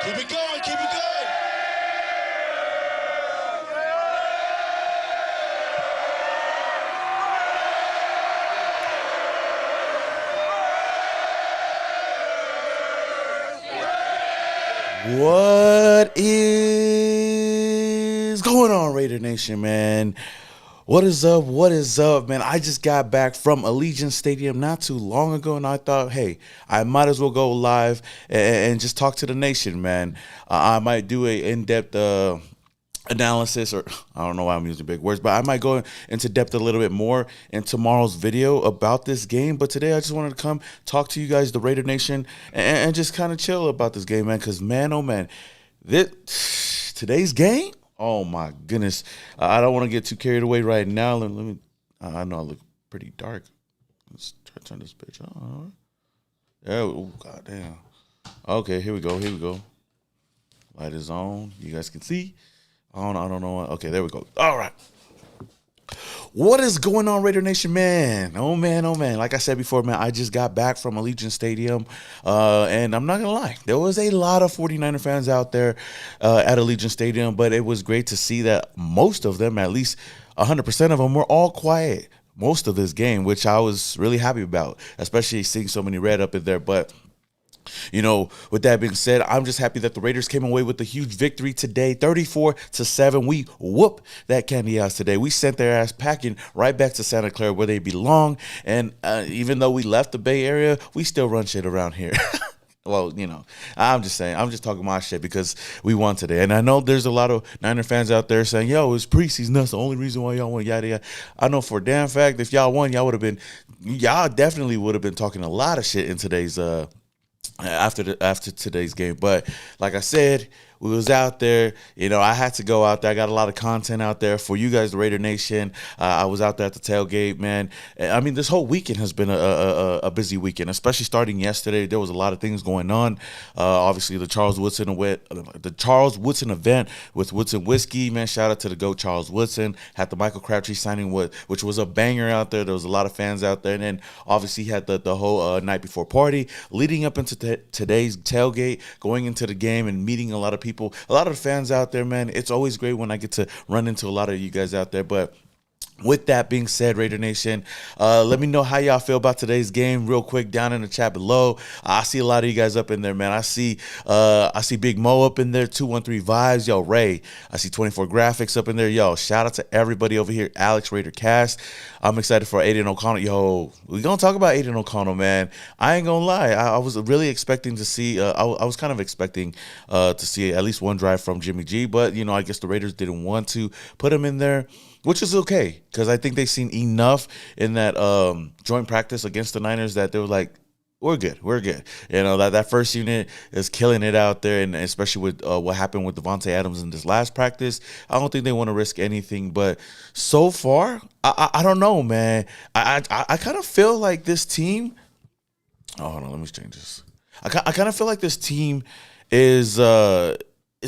Keep it going, keep it going. What is going on, Raider Nation, man? What is up? What is up, man? I just got back from Allegiant Stadium not too long ago, and I thought, hey, I might as well go live and just talk to the nation, man. I might do a in-depth analysis, or I don't know why I'm using big words, but I might go into depth a little bit more in tomorrow's video about this game. But today I just wanted to come talk to you guys, the Raider Nation, and just kind of chill about this game, man. Because man, oh man, today's game, oh my goodness, I don't want to get too carried away right now. Let me. I know I look pretty dark. Let's try to turn this bitch on. Oh god damn. Okay, here we go. Here we go. Light is on. You guys can see. I don't know. Okay, there we go. All right. What is going on, Raider Nation, man? Oh, man, oh, man. Like I said before, man, I just got back from Allegiant Stadium, and I'm not going to lie. There was a lot of 49er fans out there at Allegiant Stadium, but it was great to see that most of them, at least 100% of them, were all quiet most of this game, which I was really happy about, especially seeing so many red up in there. But you know, with that being said, I'm just happy that the Raiders came away with a huge victory today, 34-7. We whooped that candy house today. We sent their ass packing right back to Santa Clara where they belong. And even though we left the Bay Area, we still run shit around here. Well, you know, I'm just saying, I'm just talking my shit because we won today. And I know there's a lot of Niner fans out there saying, yo, it's preseason. That's the only reason why y'all won, yada, yada. I know for a damn fact, if y'all won, y'all definitely would have been talking a lot of shit in today's after today's game. But like I said, we was out there. You know, I had to go out there. I got a lot of content out there for you guys, the Raider Nation. I was out there at the tailgate, man. I mean, this whole weekend has been a busy weekend, especially starting yesterday. There was a lot of things going on. Obviously, the Charles Woodson event with Woodson Whiskey, man. Shout out to the GOAT Charles Woodson. Had the Michael Crabtree signing, which was a banger out there. There was a lot of fans out there. And then obviously had the whole night before party leading up into today's tailgate, going into the game and meeting a lot of people. A lot of the fans out there, man. It's always great when I get to run into a lot of you guys out there. But with that being said, Raider Nation, let me know how y'all feel about today's game real quick down in the chat below. I see a lot of you guys up in there, man. I see Big Mo up in there, 213 Vibes. Yo, Ray. I see 24 Graphics up in there. Yo, shout out to everybody over here. Alex Raider Cast. I'm excited for Aiden O'Connell. Yo, we're going to talk about Aiden O'Connell, man. I ain't going to lie. I was really expecting to see, I was kind of expecting to see at least one drive from Jimmy G. But, you know, I guess the Raiders didn't want to put him in there, which is okay, because I think they've seen enough in that joint practice against the Niners that they were like, we're good. We're good. You know, that first unit is killing it out there, and especially with what happened with Devontae Adams in this last practice, I don't think they want to risk anything. But so far, I don't know, man. I kind of feel like this team – oh, hold on. Let me change this. I kind of feel like this team is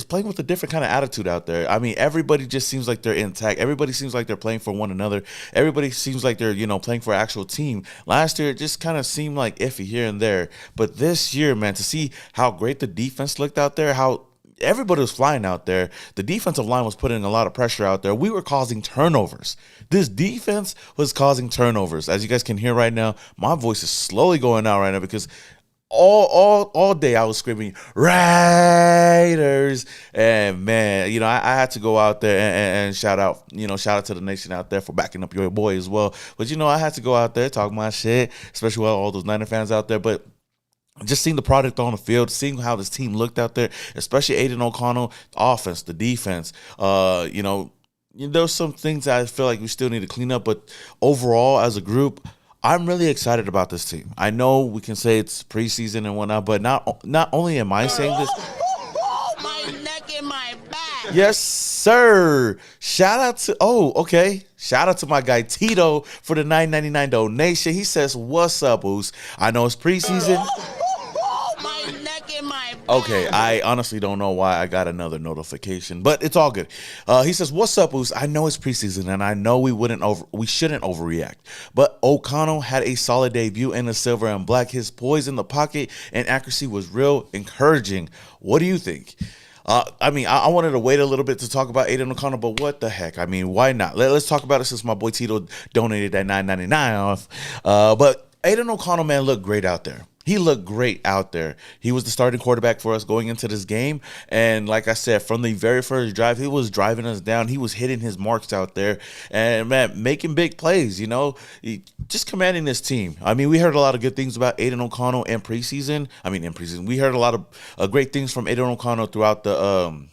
playing with a different kind of attitude out there. I mean, everybody just seems like they're intact. Everybody seems like they're playing for one another. Everybody seems like they're, you know, playing for an actual team. Last year, it just kind of seemed like iffy here and there. But this year, man, to see how great the defense looked out there, how everybody was flying out there. The defensive line was putting a lot of pressure out there. We were causing turnovers. This defense was causing turnovers. As you guys can hear right now, my voice is slowly going out right now because all day I was screaming Raiders, and man, you know, I had to go out there and shout out to the nation out there for backing up your boy as well. But you know, I had to go out there, talk my shit, especially with all those Niner fans out there. But just seeing the product on the field, seeing how this team looked out there, especially Aiden O'Connell, the offense, the defense, you know, there's some things that I feel like we still need to clean up. But overall, as a group, I'm really excited about this team. I know we can say it's preseason and whatnot, but not only am I saying this. My neck and my back. Yes, sir. Shout out to my guy Tito for the $9.99 donation. He says, "What's up, Oos? I know it's preseason." My neck and my back. Okay, I honestly don't know why I got another notification, but it's all good. He says, "What's up, Oos? I know it's preseason, and I know we shouldn't overreact. But O'Connell had a solid debut in the silver and black. His poise in the pocket and accuracy was real encouraging. What do you think?" I wanted to wait a little bit to talk about Aiden O'Connell, but what the heck? I mean, why not? Let's talk about it since my boy Tito donated that $9.99 off. But Aiden O'Connell, man, looked great out there. He looked great out there. He was the starting quarterback for us going into this game. And like I said, from the very first drive, he was driving us down. He was hitting his marks out there and, man, making big plays, just commanding this team. I mean, we heard a lot of good things about Aiden O'Connell in preseason. We heard a lot of great things from Aiden O'Connell throughout the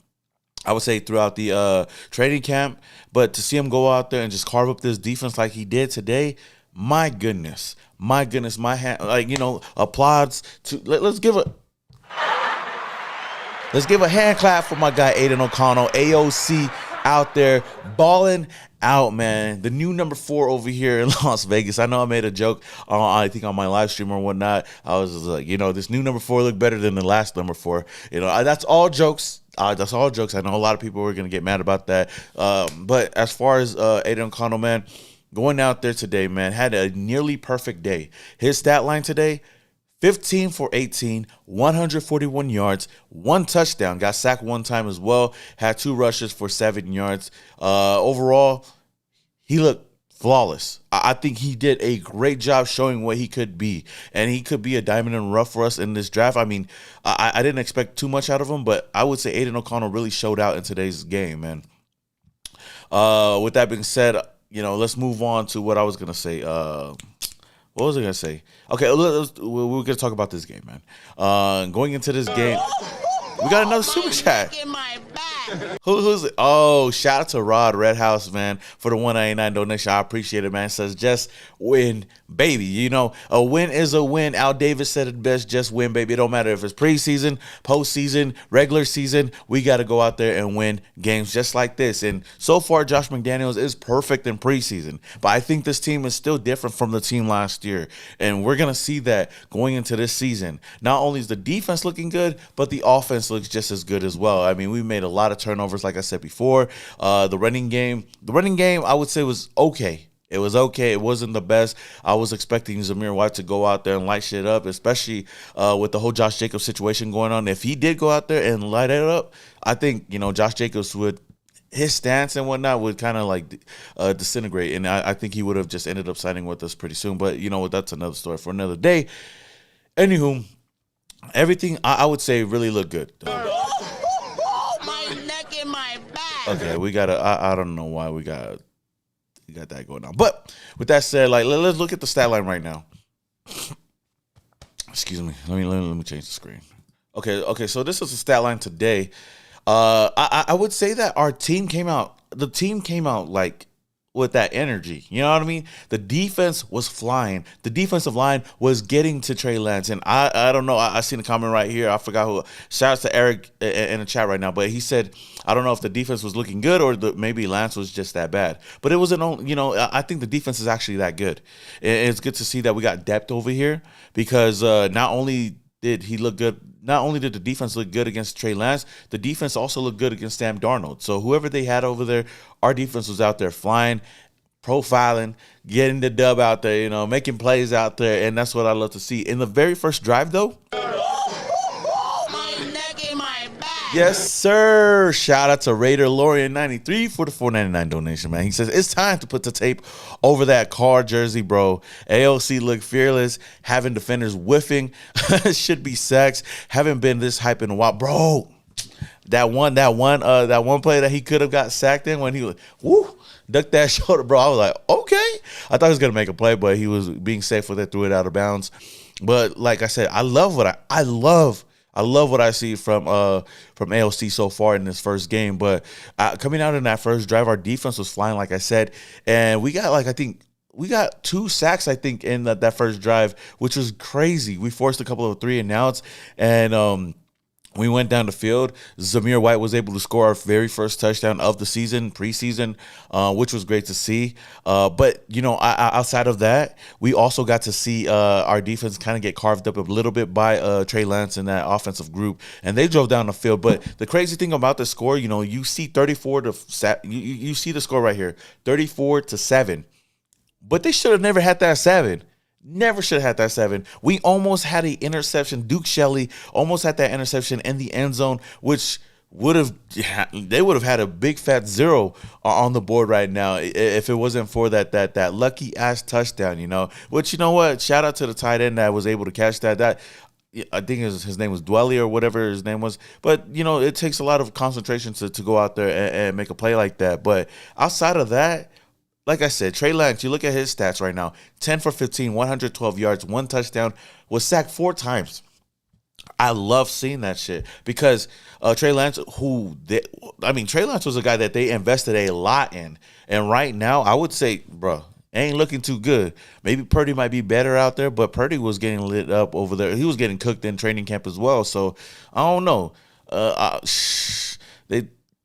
training camp. But to see him go out there and just carve up this defense like he did today, my goodness, my hand, applauds to let's give a hand clap for my guy Aiden O'Connell, AOC out there balling out, man. The new number 4 over here in Las Vegas. I know I made a joke, I think on my live stream or whatnot. I was just like, this new number 4 looked better than the last number 4. That's all jokes. That's all jokes. I know a lot of people are going to get mad about that. But as far as Aiden O'Connell, man, going out there today, man, had a nearly perfect day. His stat line today, 15 for 18, 141 yards, 1 touchdown. Got sacked 1 time as well. Had 2 rushes for 7 yards. Overall, he looked flawless. I think he did a great job showing what he could be. And he could be a diamond in the rough for us in this draft. I mean, I didn't expect too much out of him, but I would say Aiden O'Connell really showed out in today's game, man. With that being said, let's move on to what I was going to say. What was I going to say? Okay, we're going to talk about this game, man. Going into this game, we got another super chat. Who's it? Oh, shout out to Rod Redhouse, man, for the $1.99 donation. I appreciate it, man. It says, just win, baby. A win is a win. Al Davis said it best, just win, baby. It don't matter if it's preseason, postseason, regular season. We got to go out there and win games just like this. And so far, Josh McDaniels is perfect in preseason. But I think this team is still different from the team last year. And we're going to see that going into this season. Not only is the defense looking good, but the offense looks just as good as well. I mean, we made a lot of turnovers, like I said before. The running game, I would say was okay. It was okay. It wasn't the best. I was expecting Zamir White to go out there and light shit up, especially with the whole Josh Jacobs situation going on. If he did go out there and light it up, I think, Josh Jacobs his stance and whatnot would kind of disintegrate. And I think he would have just ended up signing with us pretty soon. But that's another story for another day. Anywho, everything I would say really looked good. Okay, we got I don't know why we got that going on. But with that said, let's look at the stat line right now. Excuse me. Let me change the screen. Okay, so this is the stat line today. I would say that our team came out, with that energy. You know what I mean? The defense was flying. The defensive line was getting to Trey Lance. And I don't know. I seen a comment right here. I forgot who. Shout out to Eric in the chat right now. But he said, I don't know if the defense was looking good or maybe Lance was just that bad. But it wasn't, I think the defense is actually that good. And it's good to see that we got depth over here because not only did he look good, not only did the defense look good against Trey Lance, the defense also looked good against Sam Darnold. So whoever they had over there, our defense was out there flying, profiling, getting the dub out there, making plays out there, and that's what I love to see. In the very first drive, though, yes, sir. Shout out to Raider Lorian 93 for the $4.99 donation, man. He says, it's time to put the tape over that car jersey, bro. AOC looked fearless, having defenders whiffing. Should be sacks. Haven't been this hype in a while. Bro, that one play that he could have got sacked in when he was, ducked that shoulder, bro. I was like, okay. I thought he was going to make a play, but he was being safe with it, threw it out of bounds. But like I said, I love what I see from AOC so far in this first game. But coming out in that first drive, our defense was flying, like I said. And we got, we got 2 sacks, I think, in that first drive, which was crazy. We forced a couple of 3 and outs. And We went down the field. Zamir White was able to score our very first touchdown of the season, preseason, which was great to see. But, outside of that, we also got to see our defense kind of get carved up a little bit by Trey Lance and that offensive group. And they drove down the field. But the crazy thing about the score, you see 34 to you see the score right here, 34-7. But they should have never had that 7. Never should have had that 7. We almost had an interception. Duke Shelley almost had that interception in the end zone, which they would have had a big fat 0 on the board right now if it wasn't for that lucky ass touchdown. Which, you know what? Shout out to the tight end that was able to catch that. I think his name was Dwelly or whatever his name was. But, it takes a lot of concentration to go out there and make a play like that. But outside of that, like I said, Trey Lance, you look at his stats right now, 10 for 15, 112 yards, 1 touchdown, was sacked 4 times. I love seeing that shit because Trey Lance, Trey Lance was a guy that they invested a lot in. And right now, I would say, bro, ain't looking too good. Maybe Purdy might be better out there, but Purdy was getting lit up over there. He was getting cooked in training camp as well. So, I don't know.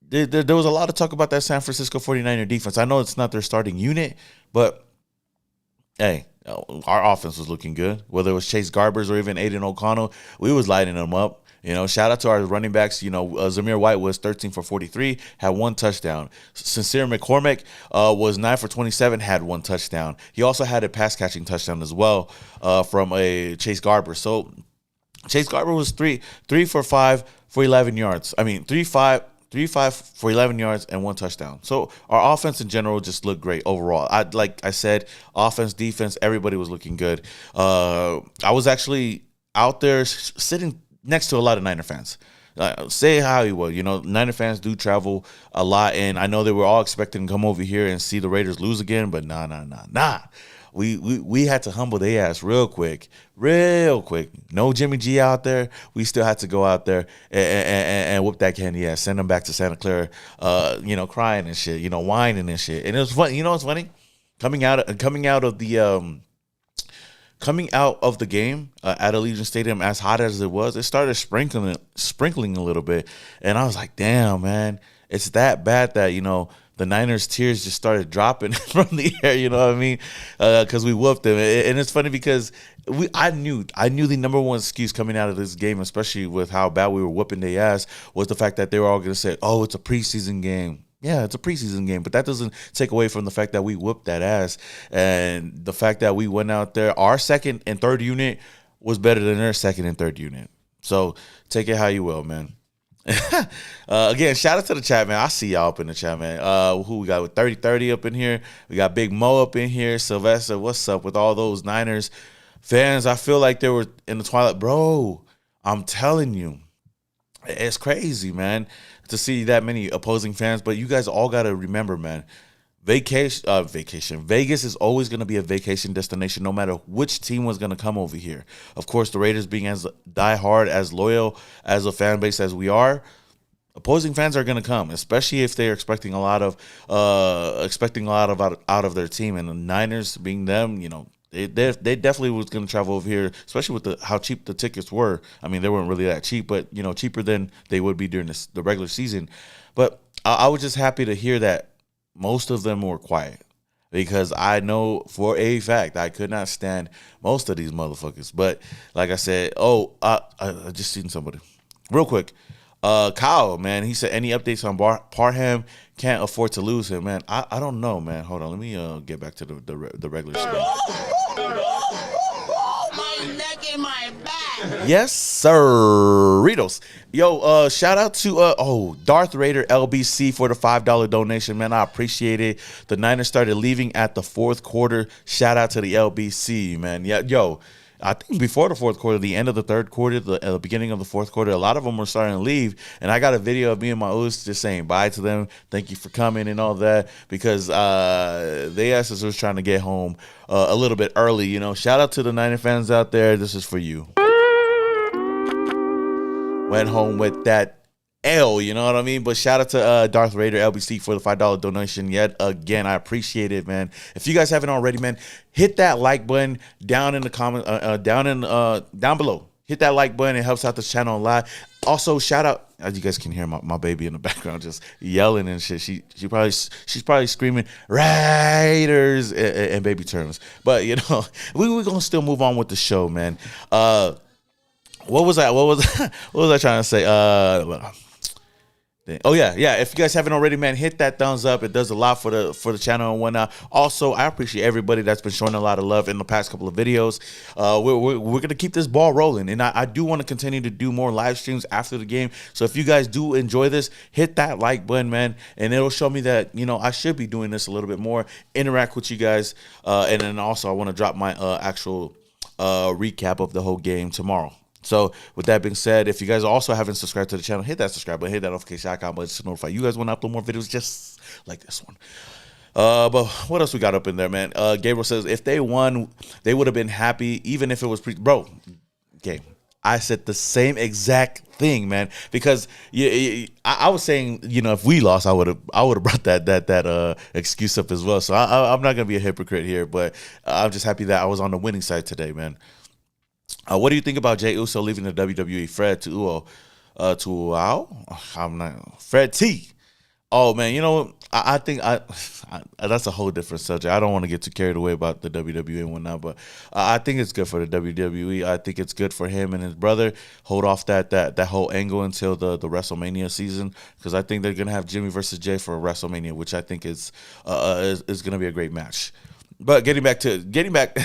There was a lot of talk about that San Francisco 49er defense. I know it's not their starting unit, but, hey, our offense was looking good. Whether it was Chase Garbers or even Aiden O'Connell, we was lighting them up. Shout out to our running backs. Zamir White was 13 for 43, had 1 touchdown. Sincere McCormick was 9 for 27, had 1 touchdown. He also had a pass-catching touchdown as well from a Chase Garber. So Chase Garber was 3 for 5 for 11 yards. 3-5 for 11 yards and 1 touchdown. So our offense in general just looked great overall. Like I said, offense, defense, everybody was looking good. I was actually out there sitting next to a lot of Niner fans. Say how you will. Niner fans do travel a lot, and I know they were all expecting to come over here and see the Raiders lose again, but nah. We had to humble their ass real quick. No Jimmy G out there. We still had to go out there and whoop that candy ass. Send them back to Santa Clara, crying and shit, whining and shit. And it was funny. You know what's funny? Coming out of the game at Allegiant Stadium, as hot as it was, it started sprinkling a little bit, and I was like, damn, man, it's that bad that the Niners' tears just started dropping from the air, you know what I mean? Because we whooped them. And it's funny because I knew the number one excuse coming out of this game, especially with how bad we were whooping their ass, was the fact that they were all going to say, oh, it's a preseason game. Yeah, it's a preseason game, but that doesn't take away from the fact that we whooped that ass. And the fact that we went out there, our second and third unit was better than their second and third unit. So take it how you will, man. Again, shout out to the chat, man. I see y'all up in the chat, man. Who we got with 30-30 up in here? We got Big Mo up in here. Sylvester, what's up with all those Niners fans? I feel like they were in the twilight. Bro, I'm telling you, it's crazy, man, to see that many opposing fans. But you guys all got to remember, man, vacation. Vegas is always going to be a vacation destination no matter which team was going to come over here. Of course, the Raiders being as diehard, as loyal as a fan base as we are, opposing fans are going to come, especially if they're expecting a lot of out of their team. And the Niners being them, they definitely was going to travel over here, especially with how cheap the tickets were. I mean, they weren't really that cheap, but cheaper than they would be during the regular season. But I was just happy to hear that most of them were quiet, because I know for a fact I could not stand most of these motherfuckers. But like I said, I just seen somebody real quick. Kyle, man, he said, any updates on Parham? Can't afford to lose him, man. I don't know, man. Hold on, let me get back to the regular screen. My neck and my back. Yes, sir. Ritos. Yo, shout out to Darth Raider LBC for the $5 donation, man. I appreciate it. The Niners started leaving at the fourth quarter. Shout out to the LBC, man. Yeah, yo. I think before the fourth quarter, the end of the third quarter, the beginning of the fourth quarter, a lot of them were starting to leave. And I got a video of me and my Us just saying bye to them. Thank you for coming and all that, because they asked us was trying to get home a little bit early. Shout out to the Niner fans out there. This is for you. Went home with that L, you know what I mean? But shout out to Darth Raider LBC for the $5 donation yet again. I appreciate it, man. If you guys haven't already, man, hit that like button down in the comment, down below. Hit that like button. It helps out the channel a lot. Also, shout out, as you guys can hear my baby in the background just yelling and shit. She's probably screaming Raiders in baby terms. But we're gonna still move on with the show, man. What was I trying to say? Oh yeah. If you guys haven't already, man, hit that thumbs up. It does a lot for the channel and whatnot. Also, I appreciate everybody that's been showing a lot of love in the past couple of videos. We're gonna keep this ball rolling, and I do want to continue to do more live streams after the game. So if you guys do enjoy this, hit that like button, man, and it'll show me that I should be doing this a little bit more. Interact with you guys, and then also I want to drop my actual recap of the whole game tomorrow. So with that being said, if you guys also haven't subscribed to the channel, hit that subscribe button, hit that notification icon button to notify you guys when I upload more videos just like this one. But what else we got up in there, man? Gabriel says if they won, they would have been happy even if it was bro. Okay, I said the same exact thing, man, because I was saying if we lost, I would have brought that excuse up as well. So I'm not gonna be a hypocrite here, but I'm just happy that I was on the winning side today, man. What do you think about Jey Uso leaving the WWE? Fred I'm not Fred T. Oh man, I think that's a whole different subject. I don't want to get too carried away about the WWE and whatnot, but I think it's good for the WWE. I think it's good for him and his brother. Hold off that whole angle until the WrestleMania season, because I think they're gonna have Jimmy versus Jey for WrestleMania, which I think is gonna be a great match. But getting back,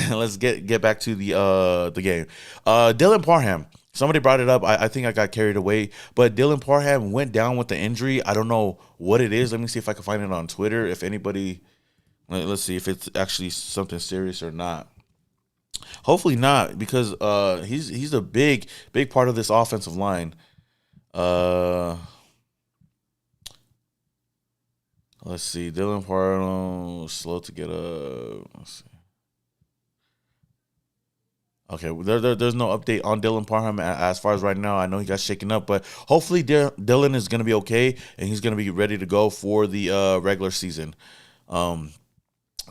let's get back to the game. Dylan Parham. Somebody brought it up. I think I got carried away, but Dylan Parham went down with the injury. I don't know what it is. Let me see if I can find it on Twitter. If anybody, let's see if it's actually something serious or not. Hopefully not, because he's a big part of this offensive line. Let's see. Dylan Parham, slow to get up. Let's see. Okay, there's no update on Dylan Parham as far as right now. I know he got shaken up, but hopefully Dylan is going to be okay, and he's going to be ready to go for the regular season. The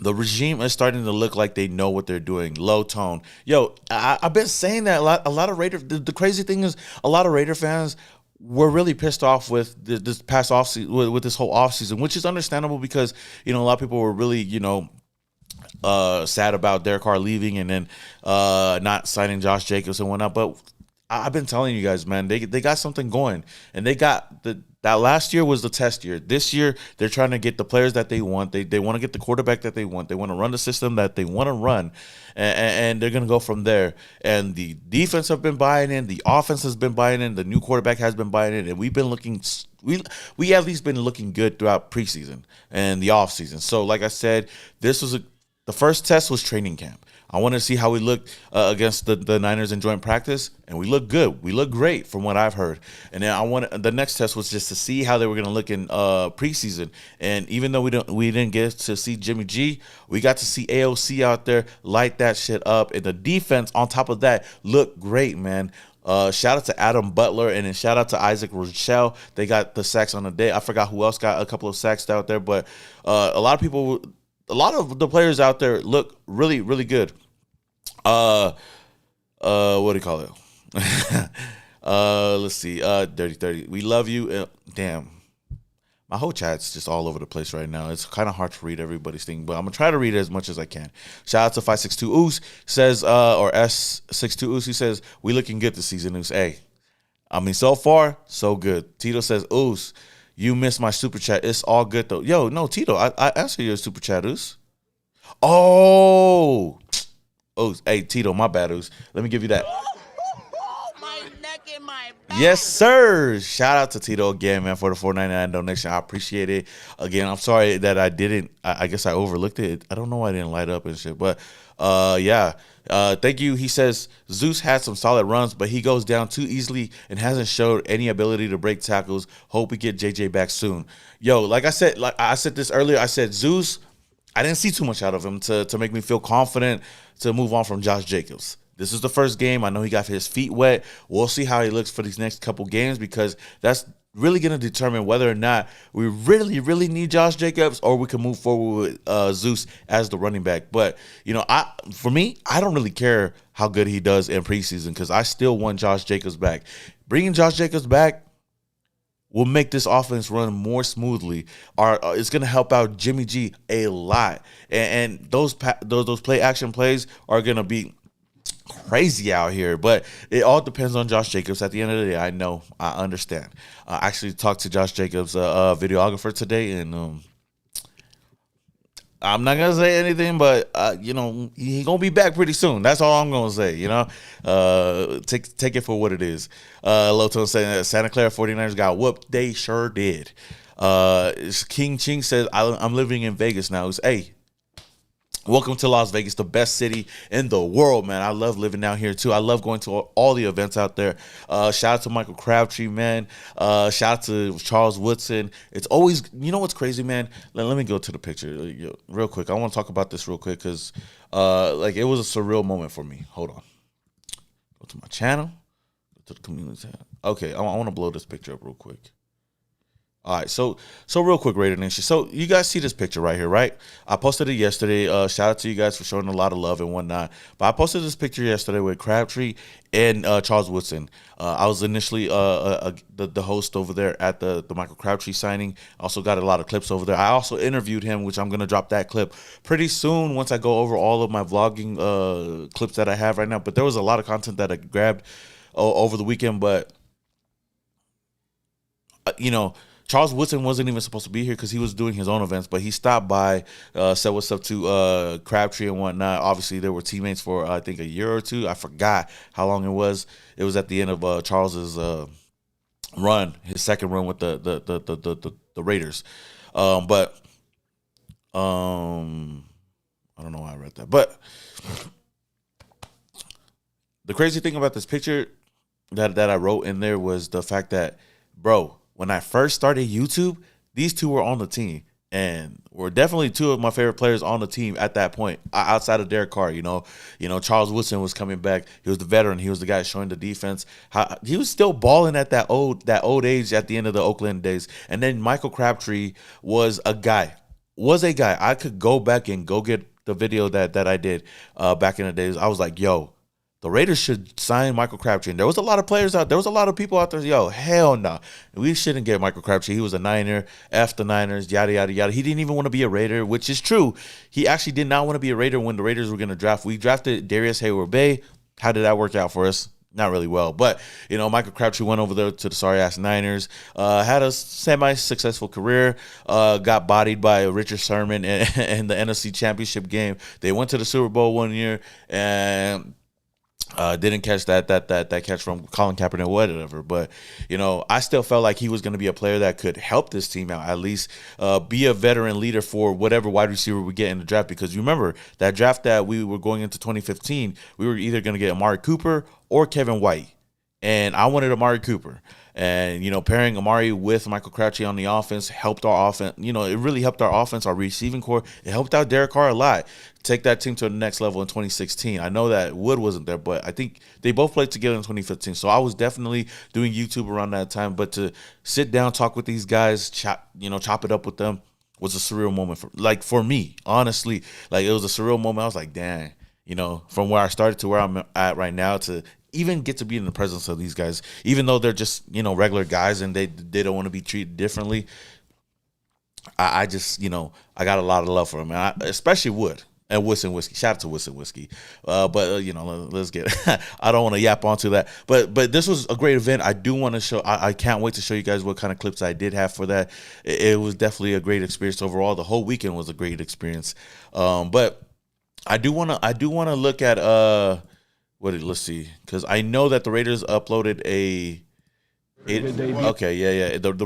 regime is starting to look like they know what they're doing. Low tone. Yo, I've been saying that a lot of Raider. The crazy thing is, a lot of Raider fans were really pissed off with this past offseason, with this whole offseason, which is understandable because, a lot of people were really, sad about Derek Carr leaving and then not signing Josh Jacobs and whatnot. But I've been telling you guys, man, they got something going, and they got that last year was the test year. This year, they're trying to get the players that they want. They want to get the quarterback that they want. They want to run the system that they want to run, and they're going to go from there. And the defense have been buying in. The offense has been buying in. The new quarterback has been buying in. And we've been looking – we at least been looking good throughout preseason and the offseason. So, like I said, this was the first test was training camp. I want to see how we look against the Niners in joint practice, and we look good. We look great from what I've heard. And then the next test was just to see how they were going to look in preseason. And even though we didn't get to see Jimmy G, we got to see AOC out there light that shit up, and the defense on top of that looked great, man. Shout out to Adam Butler, and then shout out to Isaac Rochelle. They got the sacks on the day. I forgot who else got a couple of sacks out there, but a lot of the players out there look really, really good. What do you call it? Let's see. Dirty 30. We love you. Damn. My whole chat's just all over the place right now. It's kind of hard to read everybody's thing, but I'm going to try to read it as much as I can. Shout out to 562 Oos says, or S62 Oos, he says, we looking good this season, Oos. Hey, so far, so good. Tito says, Oos, you missed my super chat. It's all good, though. Yo, no, Tito, I answered your super chat, Oos. Oh, hey, Tito, my bad, Oos. Let me give you that. My neck and my back. Yes, sir. Shout out to Tito again, man, for the $4.99 donation. I appreciate it. Again, I'm sorry that I didn't. I guess I overlooked it. I don't know why I didn't light up and shit. But, yeah. Thank you. He says, Zeus had some solid runs, but he goes down too easily and hasn't showed any ability to break tackles. Hope we get JJ back soon. Yo, like I said this earlier, I said Zeus, I didn't see too much out of him to make me feel confident to move on from Josh Jacobs. This is the first game. I know he got his feet wet. We'll see how he looks for these next couple games, because that's really going to determine whether or not we really, really need Josh Jacobs, or we can move forward with Zeus as the running back. But, for me, I don't really care how good he does in preseason, because I still want Josh Jacobs back. Bringing Josh Jacobs back will make this offense run more smoothly. It's going to help out Jimmy G a lot. And those play action plays are going to be crazy out here, but it all depends on Josh Jacobs at the end of the day. I understand. I actually talked to Josh Jacobs, videographer, today, and I'm not gonna say anything, but he gonna be back pretty soon. That's all I'm gonna say. Take it for what it is. Loto saying that Santa Clara 49ers got whooped. They sure did. King Ching says, I'm living in Vegas now. He's, hey, welcome to Las Vegas, the best city in the world, man. I love living down here, too. I love going to all the events out there. Shout out to Michael Crabtree, man. Shout out to Charles Woodson. It's always, what's crazy, man? Let me go to the picture real quick. I want to talk about this real quick because, it was a surreal moment for me. Hold on. Go to my channel. Go to the community tab. Okay, I want to blow this picture up real quick. All right, so real quick, Raider Nation. So you guys see this picture right here, right? I posted it yesterday. Shout out to you guys for showing a lot of love and whatnot. But I posted this picture yesterday with Crabtree and Charles Woodson. I was initially the host over there at the Michael Crabtree signing. Also got a lot of clips over there. I also interviewed him, which I'm going to drop that clip pretty soon once I go over all of my vlogging clips that I have right now. But there was a lot of content that I grabbed over the weekend. But, Charles Woodson wasn't even supposed to be here because he was doing his own events, but he stopped by, said what's up to Crabtree and whatnot. Obviously, they were teammates for, I think, a year or two. I forgot how long it was. It was at the end of Charles's run, his second run with the Raiders. But I don't know why I read that. But the crazy thing about this picture that I wrote in there was the fact that, bro, when I first started YouTube, these two were on the team and were definitely two of my favorite players on the team at that point, outside of Derek Carr. Charles Woodson was coming back. He was the veteran. He was the guy showing the defense. He was still balling at that old age at the end of the Oakland days. And then Michael Crabtree was a guy. I could go back and go get the video that I did back in the days. I was like, yo, the Raiders should sign Michael Crabtree. And there was a lot of players out there. There was a lot of people out there. Yo, hell no. We shouldn't get Michael Crabtree. He was a Niner, F the Niners, yada, yada, yada. He didn't even want to be a Raider, which is true. He actually did not want to be a Raider when the Raiders were going to draft. We drafted Darius Hayward-Bay. How did that work out for us? Not really well. But, Michael Crabtree went over there to the sorry-ass Niners, had a semi-successful career, got bodied by Richard Sherman in the NFC Championship game. They went to the Super Bowl one year, and didn't catch that catch from Colin Kaepernick, whatever. But, I still felt like he was going to be a player that could help this team out, at least be a veteran leader for whatever wide receiver we get in the draft. Because you remember that draft that we were going into 2015, we were either going to get Amari Cooper or Kevin White. And I wanted Amari Cooper. And, pairing Amari with Michael Crabtree on the offense helped our offense. It really helped our offense, our receiving core. It helped out Derek Carr a lot. Take that team to the next level in 2016. I know that Wood wasn't there, but I think they both played together in 2015. So I was definitely doing YouTube around that time. But to sit down, talk with these guys, chop it up with them was a surreal moment for me, honestly. Like, it was a surreal moment. I was like, dang, from where I started to where I'm at right now, to even get to be in the presence of these guys, even though they're just, regular guys and they don't want to be treated differently. I just, I got a lot of love for them, man. Especially Wood and Wilson Whiskey. Shout out to Wilson Whiskey. But let's get I don't want to yap onto that. But this was a great event. I do want to show. I can't wait to show you guys what kind of clips I did have for that. It was definitely a great experience overall. The whole weekend was a great experience. But I do want to look at let's see, because I know that the Raiders uploaded the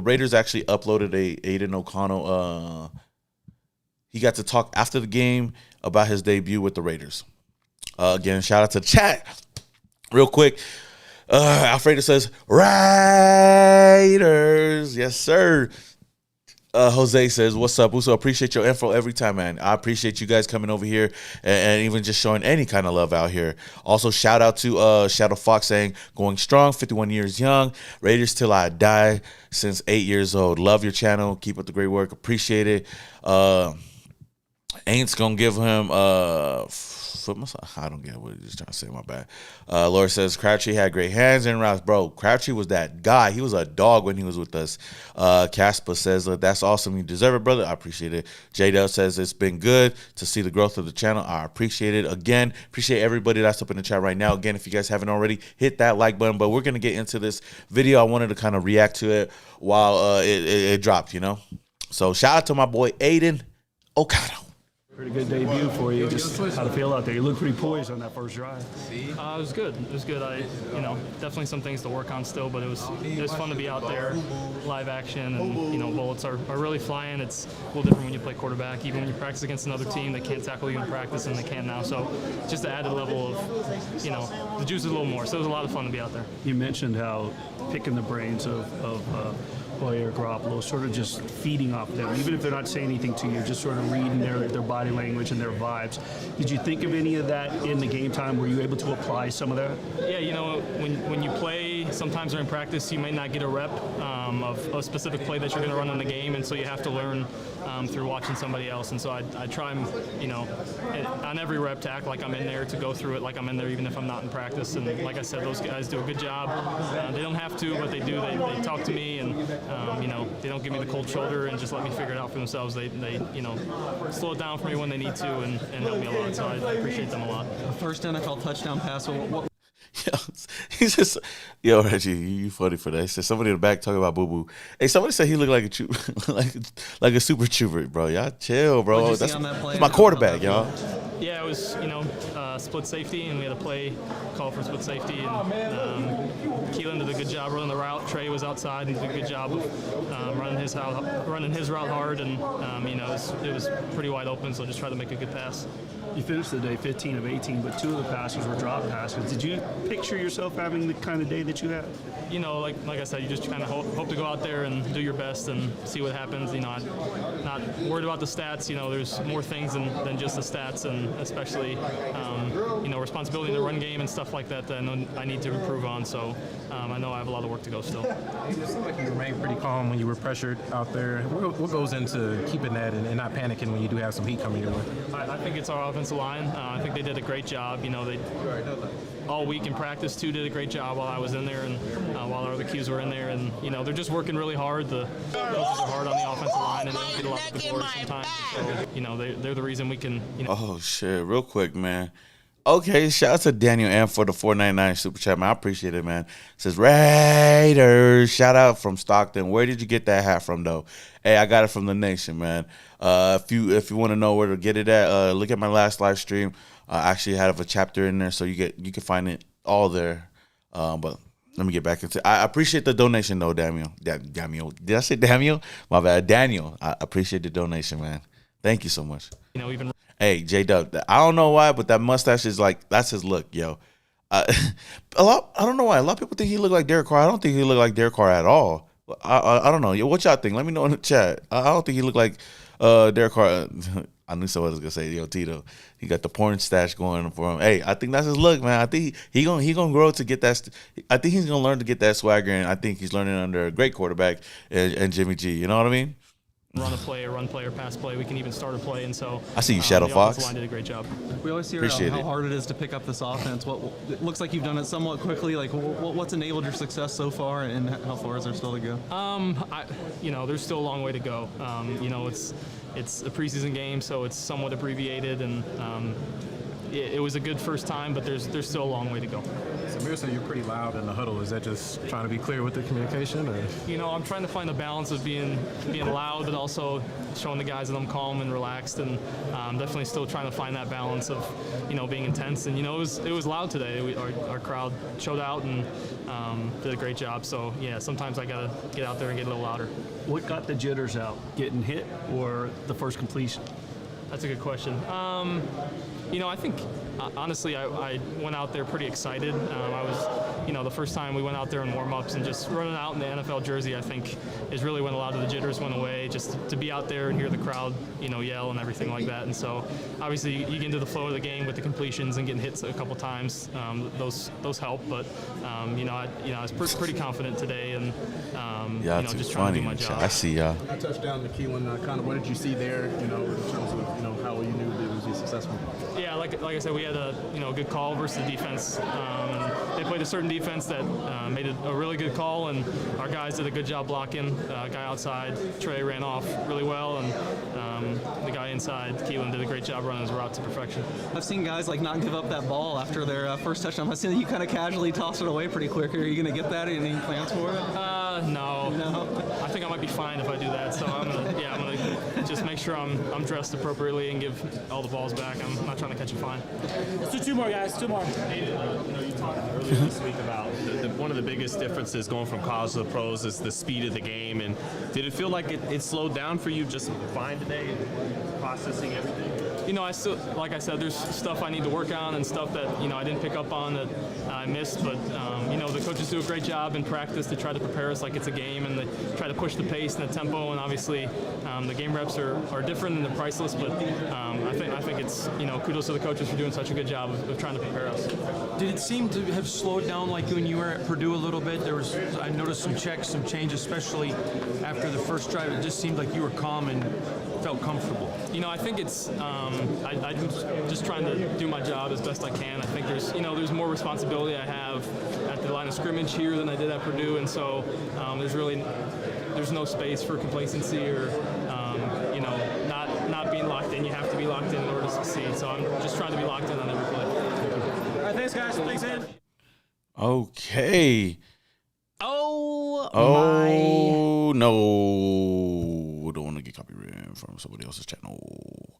Raiders actually uploaded a Aiden O'Connell. He got to talk after the game about his debut with the Raiders. Again, shout out to the chat. Real quick, Alfredo says, Raiders. Yes, sir. Jose says, "What's up, Uso? Appreciate your info every time, man. I appreciate you guys coming over here and even just showing any kind of love out here. Also, shout out to Shadow Fox saying, going strong, 51 years young, Raiders till I die, since 8 years old. Love your channel. Keep up the great work. Appreciate it. Ain't gonna give him I don't get what he's trying to say. My bad. Laura says Crabtree had great hands and routes, bro. Crabtree was that guy. He was a dog when he was with us. Casper says that's awesome. You deserve it, brother. I appreciate it. J-Dub says it's been good to see the growth of the channel. I appreciate it. Again, appreciate everybody that's up in the chat right now. Again, if you guys haven't already, hit that like button. But we're gonna get into this video. I wanted to kind of react to it while it dropped. So shout out to my boy Aiden O'Connell. Pretty good debut for you. Just how to feel out there. You look pretty poised on that first drive. It was good. It was good. Definitely some things to work on still, but it was fun to be out there, live action, and bullets are really flying. It's a little different when you play quarterback, even when you practice against another team that can't tackle you in practice and they can now. So just the added level of, the juice is a little more. So it was a lot of fun to be out there. You mentioned how picking the brains of Hoyer, Garoppolo, sort of just feeding off them, even if they're not saying anything to you, just sort of reading their body language and their vibes. Did you think of any of that in the game time? Were you able to apply some of that? Yeah, when you play, sometimes during practice, you may not get a rep of a specific play that you're going to run in the game, and so you have to learn through watching somebody else. And so I try, on every rep to act like I'm in there, to go through it like I'm in there, even if I'm not in practice. And like I said, those guys do a good job. They don't have to, but they do. They talk to me, and they don't give me the cold shoulder and just let me figure it out for themselves. They slow it down for me when they need to and help me a lot. So I appreciate them a lot. First NFL touchdown pass. What He says, "Yo, Reggie, you funny for that." He said somebody in the back talking about Boo Boo. Hey, somebody said he looked like a like a super trooper, bro. Y'all chill, bro. That's my quarterback, y'all. Yeah, it was split safety, and we had a play call for split safety, and Keelan did a good job running the route. Trey was outside and did a good job of running his route hard, and it was pretty wide open. So just try to make a good pass. You finished the day 15 of 18, but 2 of the passes were drop passes. Did you picture yourself having the kind of day that you had? Like I said, you just kind of hope to go out there and do your best and see what happens. Not worried about the stats. There's more things than just the stats, and especially responsibility in the run game and stuff like that I know I need to improve on. So I know I have a lot of work to go still. It seemed like you remained pretty calm when you were pressured out there. What goes into keeping that and not panicking when you do have some heat coming your way? I think it's our offensive line. I think they did a great job. They all week in practice too did a great job while I was in there, and while our other Qs were in there, and they're just working really hard. The coaches are hard on the offensive line, and they don't get a lot of good work sometimes. So they're the reason we can. Oh shit! Real quick, man. Okay, shout out to Daniel M for the $4.99 super chat, man. I appreciate it, man. It says Raiders. Shout out from Stockton. Where did you get that hat from, though? Hey, I got it from the Nation, man. If you want to know where to get it at, look at my last live stream. I actually have a chapter in there, so you can find it all there. But let me get back into it. I appreciate the donation, though, Daniel. Daniel. Did I say Daniel? My bad. Daniel. I appreciate the donation, man. Thank you so much. Even. Hey, J-Dub, I don't know why, but that mustache is that's his look, yo. I don't know why. A lot of people think he look like Derek Carr. I don't think he look like Derek Carr at all. I don't know. Yo, what y'all think? Let me know in the chat. I don't think he look like Derek Carr. I knew someone was gonna say, yo, Tito, he got the porn stash going for him. Hey, I think that's his look, man. I think he gonna grow to get that. I think he's gonna learn to get that swagger, and I think he's learning under a great quarterback and Jimmy G. You know what I mean? Run play, or pass play. We can even start a play, and so I see you, Shadow the Fox. offensive line did a great job. We always hear how hard it is to pick up this offense. It looks like you've done it somewhat quickly. Like, what's enabled your success so far, and how far is there still to go? There's still a long way to go. It's a preseason game, so it's somewhat abbreviated, and it was a good first time, but there's still a long way to go. Samir said you're pretty loud in the huddle. Is that just trying to be clear with the communication? Or? I'm trying to find a balance of being loud, but also showing the guys that I'm calm and relaxed, and definitely still trying to find that balance of, being intense. And, it was loud today. Our crowd showed out and did a great job. So, yeah, sometimes I got to get out there and get a little louder. What got the jitters out? Getting hit or the first completion? That's a good question. I think honestly, I went out there pretty excited. I was, the first time we went out there in warm-ups and just running out in the NFL jersey, I think, is really when a lot of the jitters went away. Just to be out there and hear the crowd, yell and everything like that. And so, obviously, you get into the flow of the game with the completions and getting hits a couple times. Those help, but I was pretty confident today, and just trying to do my job. I see y'all. A touchdown to Keelan. Kind of what did you see there? In terms of how you knew that it would be successful. Yeah, like I said, we had a good call versus the defense. And they played a certain defense that made a really good call, and our guys did a good job blocking. Guy outside, Trey, ran off really well, and the guy inside, Keelan, did a great job running his route to perfection. I've seen guys not give up that ball after their first touchdown. I've seen you kind of casually toss it away pretty quick. Are you going to get that? Any plans for it? No. I think I might be fine if I do that. So I'm gonna just make sure I'm dressed appropriately and give all the balls back. I'm not trying to catch a fine. Let's do two more, guys. Two more. You talked earlier this week about one of the biggest differences going from college to the pros is the speed of the game. And did it feel like it slowed down for you just fine today, processing everything? I still, like I said, there's stuff I need to work on and stuff that, I didn't pick up on that I missed. But, the coaches do a great job in practice to try to prepare us like it's a game, and they try to push the pace and the tempo. And obviously, the game reps are different and they're priceless. But I think it's, kudos to the coaches for doing such a good job of trying to prepare us. Did it seem to have slowed down like when you were at Purdue a little bit? I noticed some checks, some changes, especially after the first drive. It just seemed like you were calm and felt comfortable. I think it's I'm just trying to do my job as best I can. I think there's more responsibility I have at the line of scrimmage here than I did at Purdue, and so there's no space for complacency or not being locked in. You have to be locked in order to succeed. So I'm just trying to be locked in on every play. All right, thanks, guys. Thanks, Ed. Okay. Oh no. Don't want to get copyrighted from somebody else's channel.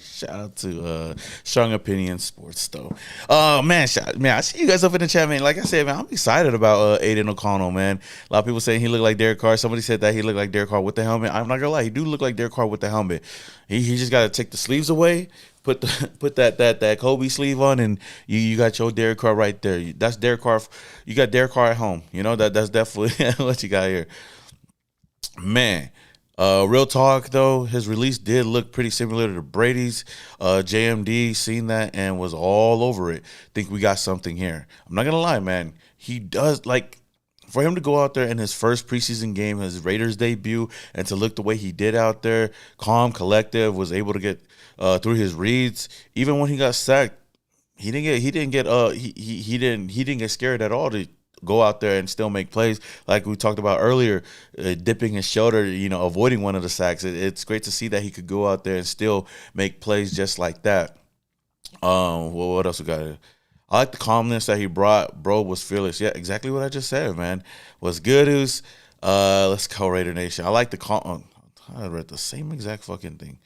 Shout out to Strong Opinion Sports though. Man, I see you guys up in the chat, man. Like I said, man, I'm excited about Aiden O'Connell, man. A lot of people saying he looked like Derek Carr. Somebody said that he looked like Derek Carr with the helmet. I'm not gonna lie, he do look like Derek Carr with the helmet. He just gotta take the sleeves away, put that Kobe sleeve on, and you got your Derek Carr right there. That's Derek Carr. You got Derek Carr at home. That's definitely what you got here. Man, real talk though, his release did look pretty similar to Brady's. JMD seen that and was all over it. Think we got something here. I'm not gonna lie, man. He does, like, for him to go out there in his first preseason game, his Raiders debut, and to look the way he did out there, calm, collective, was able to get through his reads. Even when he got sacked, he didn't get scared at all to go out there and still make plays, like we talked about earlier, dipping his shoulder, avoiding one of the sacks. It's great to see that he could go out there and still make plays just like that. What else we got? I like the calmness that he brought. Bro was fearless. Yeah, exactly what I just said, man. Was good. Who's let's go Raider Nation. I like the calm. I read the same exact fucking thing.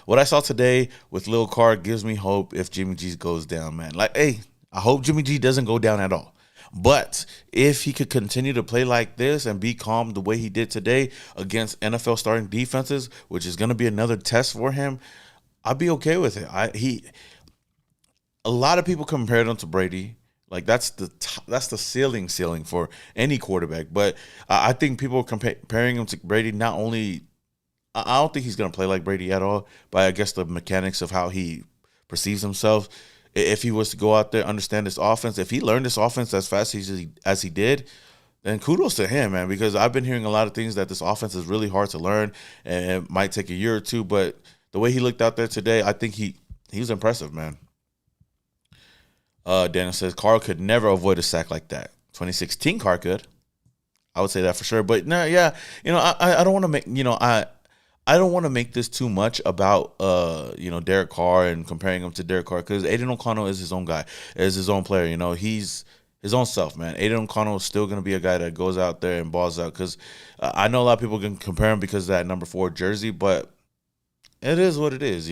What I saw today with Lil Carr gives me hope if Jimmy G goes down, man. Like, hey, I hope Jimmy G doesn't go down at all. But if he could continue to play like this and be calm the way he did today against NFL starting defenses, which is going to be another test for him, I'd be okay with it. A lot of people compared him to Brady. Like, that's the ceiling for any quarterback. But I think people are comparing him to Brady. Not only, I don't think he's going to play like Brady at all, but I guess the mechanics of how he perceives himself. If he was to go out there, understand this offense, if he learned this offense as fast as he did, then kudos to him, man, because I've been hearing a lot of things that this offense is really hard to learn and it might take a year or two, but the way he looked out there today, I think he was impressive, man. Daniel says Carr could never avoid a sack like that. 2016 Carr could. I would say that for sure. But no, yeah, I don't want to make, I don't want to make this too much about Derek Carr and comparing him to Derek Carr, because Aiden O'Connell is his own guy, is his own player. He's his own self, man. Aiden O'Connell is still going to be a guy that goes out there and balls out, because I know a lot of people can compare him because of that number 4 jersey, but it is what it is.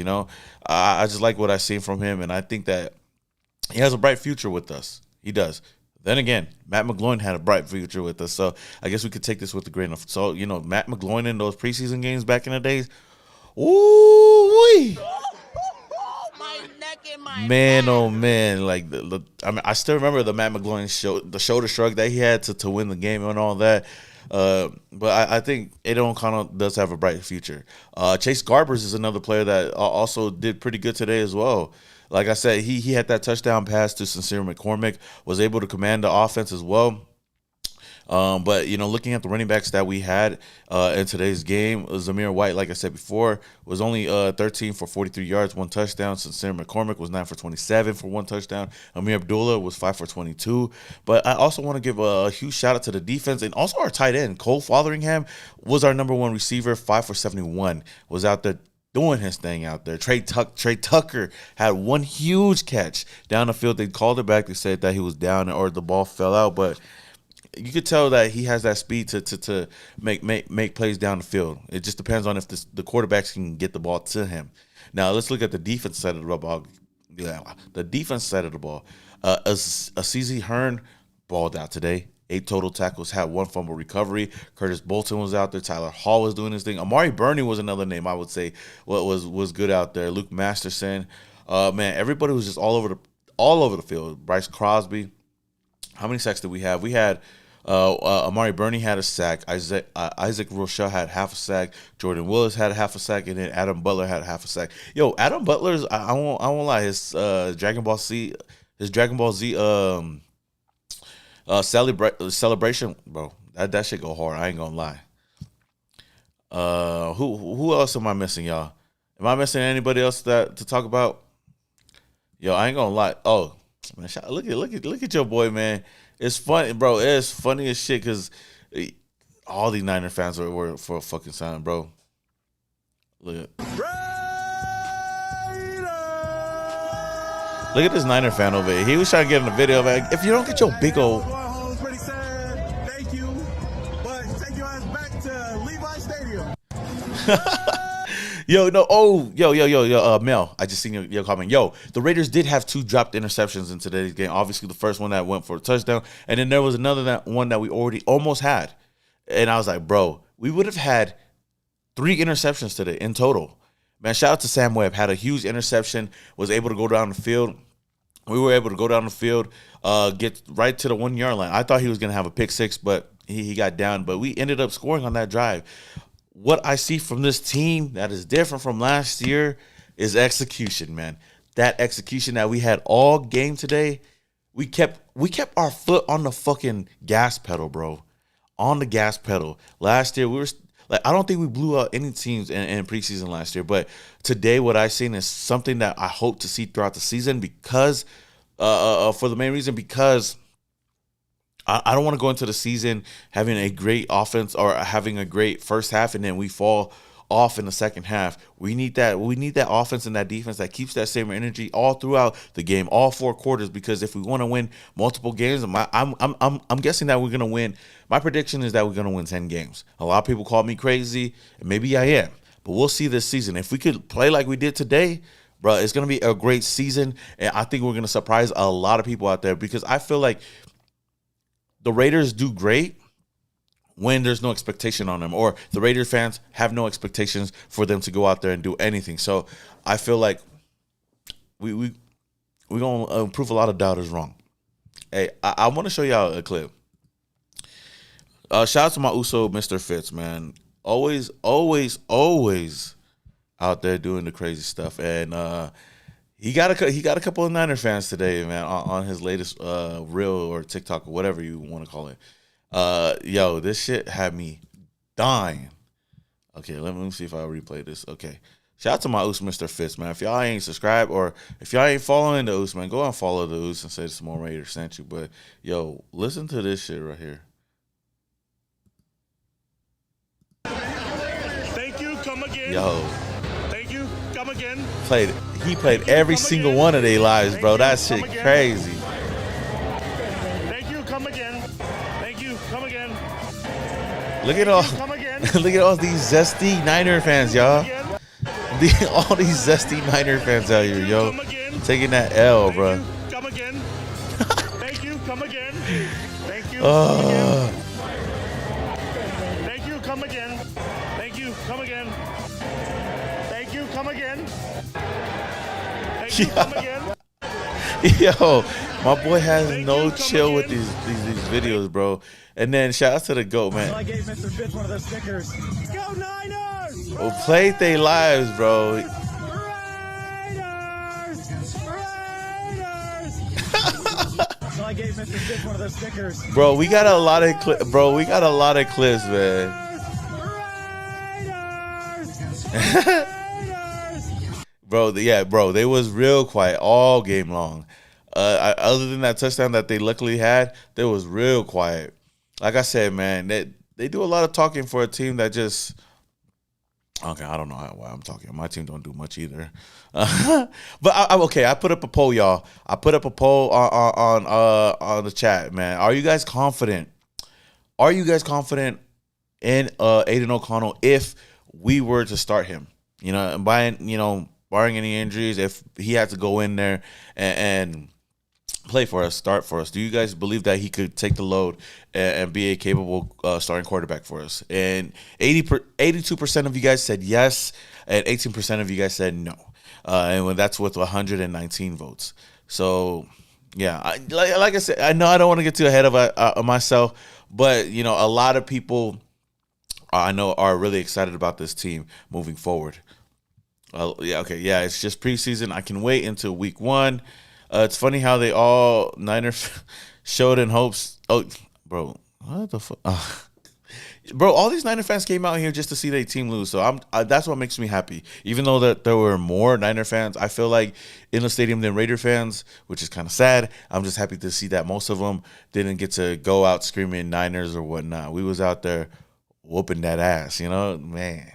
I just like what I've seen from him, and I think that he has a bright future with us. He does. Then again, Matt McGloin had a bright future with us, so I guess we could take this with a grain of salt. Matt McGloin in those preseason games back in the days, ooh-wee. man, oh man, like I mean, I still remember the Matt McGloin the shoulder shrug that he had to win the game and all that. But I think Aiden O'Connell does have a bright future. Chase Garbers is another player that also did pretty good today as well. Like I said, he had that touchdown pass to Sincere McCormick, was able to command the offense as well. But, looking at the running backs that we had in today's game, Zamir White, like I said before, was only 13 for 43 yards, 1 touchdown. Sincere McCormick was 9 for 27 for 1 touchdown. Amir Abdullah was 5 for 22. But I also want to give a huge shout out to the defense and also our tight end. Cole Fotheringham was our number 1 receiver, 5 for 71, was out there doing his thing out there. Trey Tucker had 1 huge catch down the field. They called it back. They said that he was down or the ball fell out, but you could tell that he has that speed to make plays down the field. It just depends on if the quarterbacks can get the ball to him. Now let's look at the defense side of the ball. The defense side of the ball. Azizi Hearn balled out today. 8 total tackles, had 1 fumble recovery. Curtis Bolton was out there. Tyler Hall was doing his thing. Amari Burney was another name I would say was good out there. Luke Masterson. Man, everybody was just all over the field. Bryce Crosby. How many sacks did we have? We had Amari Burney had a sack. Isaac Rochelle had half a sack. Jordan Willis had half a sack, and then Adam Butler had half a sack. Yo, Adam Butler's I won't lie, his Dragon Ball Z celebration, bro. That shit go hard. I ain't gonna lie. Who else am I missing, y'all? Am I missing anybody else to talk about? Yo, I ain't gonna lie. Oh man, look at your boy, man. It's funny, bro. It's funny as shit because all these Niner fans were for a fucking sign, bro. Look at this Niner fan over here. He was trying to get in the video, man. If you don't get your big old Pretty sad. Thank you. But take your ass back to Levi Stadium. Mel, I just seen your comment. Yo, the Raiders did have 2 dropped interceptions in today's game. Obviously, the first one that went for a touchdown, and then there was another one that we already almost had. And I was like, bro, we would have had 3 interceptions today in total. Man, shout out to Sam Webb. Had a huge interception, was able to go down the field. We were able to go down the field, get right to the 1-yard line. I thought he was going to have a pick 6, but he got down. But we ended up scoring on that drive. What I see from this team that is different from last year is execution, man. That execution that we had all game today, we kept our foot on the fucking gas pedal, bro. On the gas pedal. Last year, we were like, I don't think we blew out any teams in preseason last year, but today what I've seen is something that I hope to see throughout the season because, for the main reason, because I don't want to go into the season having a great offense or having a great first half and then we fall off in the second half. We need that offense and that defense that keeps that same energy all throughout the game, all 4 quarters. Because if we want to win multiple games, I'm guessing that we're gonna win. My prediction is that we're gonna win 10 games. A lot of people call me crazy, and maybe I am, but we'll see this season. If we could play like we did today, bro, it's gonna be a great season, and I think we're gonna surprise a lot of people out there because I feel like the Raiders do great when there's no expectation on them, or the Raiders fans have no expectations for them to go out there and do anything. So I feel like we're going to prove a lot of doubters wrong. Hey, I want to show y'all a clip. Shout out to my Uso, Mr. Fitz, man. Always out there doing the crazy stuff. And he got a couple of Niner fans today, man, on his latest reel or TikTok or whatever you want to call it. Yo, this shit had me dying. Okay, let me see if I replay this. Okay. Shout out to my Oos, Mr. Fitz, man. If y'all ain't subscribed or if y'all ain't following the Oos, man, go and follow the Oos and say Small Raider sent you. But, yo, listen to this shit right here. Thank you, come again. Yo. Thank you, come again. He played every single one of their lives, bro. That shit crazy. Thank you, come again. Thank you, come again. Look at all these zesty Niner fans, y'all. All these zesty Niner fans out here, yo. Taking that L, bro. Come again. Thank you, come again. Thank you. Thank you, come again. Thank you, come again. Thank you, come again. Thank you. Come again. Yo, my boy has no chill with these videos, bro. And then shout out to the GOAT, man. I gave Mr. Fitz one of those stickers. Go Niners! Oh, played their lives, bro. Raiders! So I gave Mr. Fitz one of those stickers. Bro, we got a lot of clips, man. Bro, they was real quiet all game long. Other than that touchdown that they luckily had, they was real quiet. Like I said, man, they do a lot of talking for a team that just. Okay, I don't know why I'm talking. My team don't do much either. But I put up a poll, y'all. I put up a poll on the chat, man. Are you guys confident? Are you guys confident in Aiden O'Connell if we were to start him? You know, and barring any injuries, if he had to go in there and play for us, start for us, do you guys believe that he could take the load and be a capable starting quarterback for us? And 82% of you guys said yes, and 18% of you guys said no. And that's with 119 votes. So, yeah, like I said, I know I don't want to get too ahead of myself, but, you know, a lot of people I know are really excited about this team moving forward. It's just preseason. I can wait until week 1. It's funny how they all Niners showed in hopes. Oh, bro, what the fuck? Bro, all these Niner fans came out here just to see their team lose. So that's what makes me happy. Even though that there were more Niner fans, I feel like in the stadium than Raider fans, which is kind of sad. I'm just happy to see that most of them didn't get to go out screaming Niners or whatnot. We was out there whooping that ass, you know, man.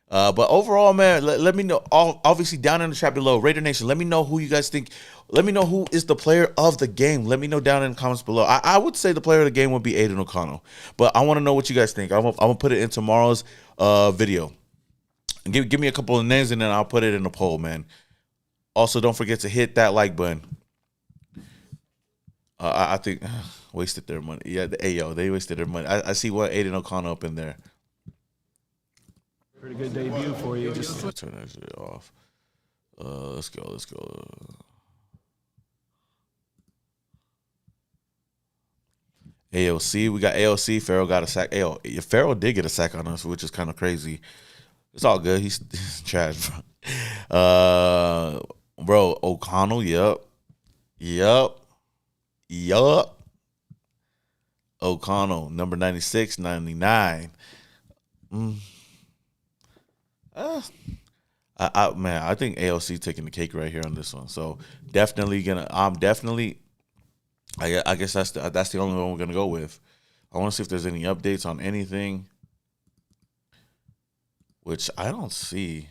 But overall, man, let me know. Obviously, down in the chat below, Raider Nation, let me know who you guys think. Let me know who is the player of the game. Let me know down in the comments below. I would say the player of the game would be Aiden O'Connell, but I want to know what you guys think. I'm gonna put it in tomorrow's video. Give me a couple of names, and then I'll put it in the poll, man. Also, don't forget to hit that like button. I think wasted their money. Yeah, they wasted their money. I see what Aiden O'Connell up in there. Pretty good debut for you. Just turn that shit off. Let's go. AOC, we got AOC. Farrell got a sack. Farrell did get a sack on us, which is kind of crazy. It's all good. He's trash, bro. Bro, O'Connell. Yup. O'Connell, number 96, 99. I think AOC taking the cake right here on this one. So I guess that's the only one we're gonna go with. I want to see if there's any updates on anything, which I don't see.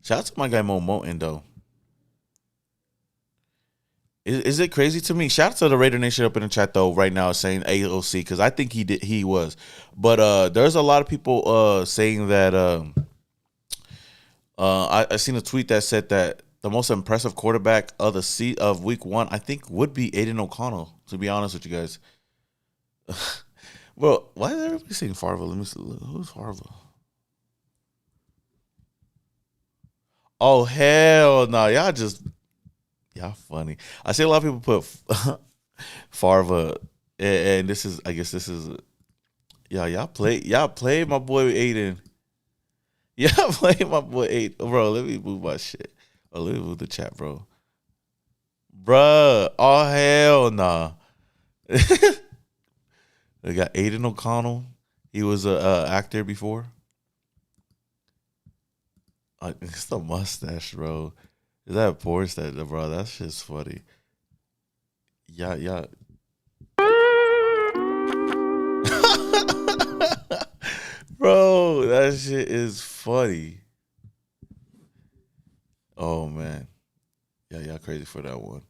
Shout out to my guy Mo Moten though. Is it crazy to me? Shout out to the Raider Nation up in the chat though right now saying AOC because I think he was, but there's a lot of people saying that I seen a tweet that said that the most impressive quarterback of of week 1 I think would be Aiden O'Connell. To be honest with you guys, well, why is everybody saying Farva? Let me see who's Farva. Oh hell no, y'all funny. I see a lot of people put Farva, and this is, I guess this is, y'all play my boy Aiden. Y'all play my boy Aiden. Bro, let me move my shit. Oh, let me move the chat, bro. Bruh, oh hell nah. They got Aiden O'Connell. He was a actor before. It's the mustache, bro. Is that a porn stat, bro? That shit's funny. Yeah. Bro, that shit is funny. Oh, man. Yeah, y'all crazy for that one.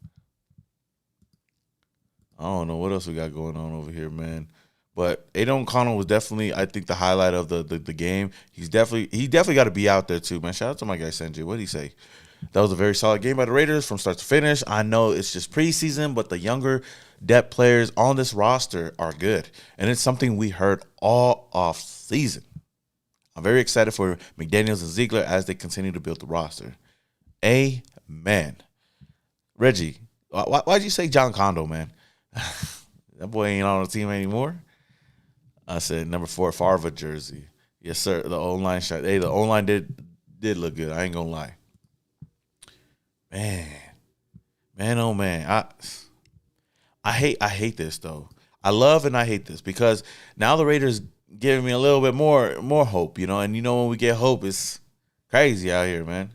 I don't know what else we got going on over here, man. But Aiden O'Connell was definitely, I think, the highlight of the game. He definitely got to be out there too, man. Shout out to my guy Sanjay. What did he say? That was a very solid game by the Raiders from start to finish. I know it's just preseason, but the younger depth players on this roster are good, and it's something we heard all off season. I'm very excited for McDaniels and Ziegler as they continue to build the roster. Amen. Reggie, why'd you say John Kondo, man? That boy ain't on the team anymore. I said number 4, Favre jersey. Yes, sir. The O-line shot. Hey, the O-line did look good. I ain't gonna lie. Man, oh man. I hate this though. I love and I hate this because now the Raiders giving me a little bit more hope, you know. And you know when we get hope, it's crazy out here, man.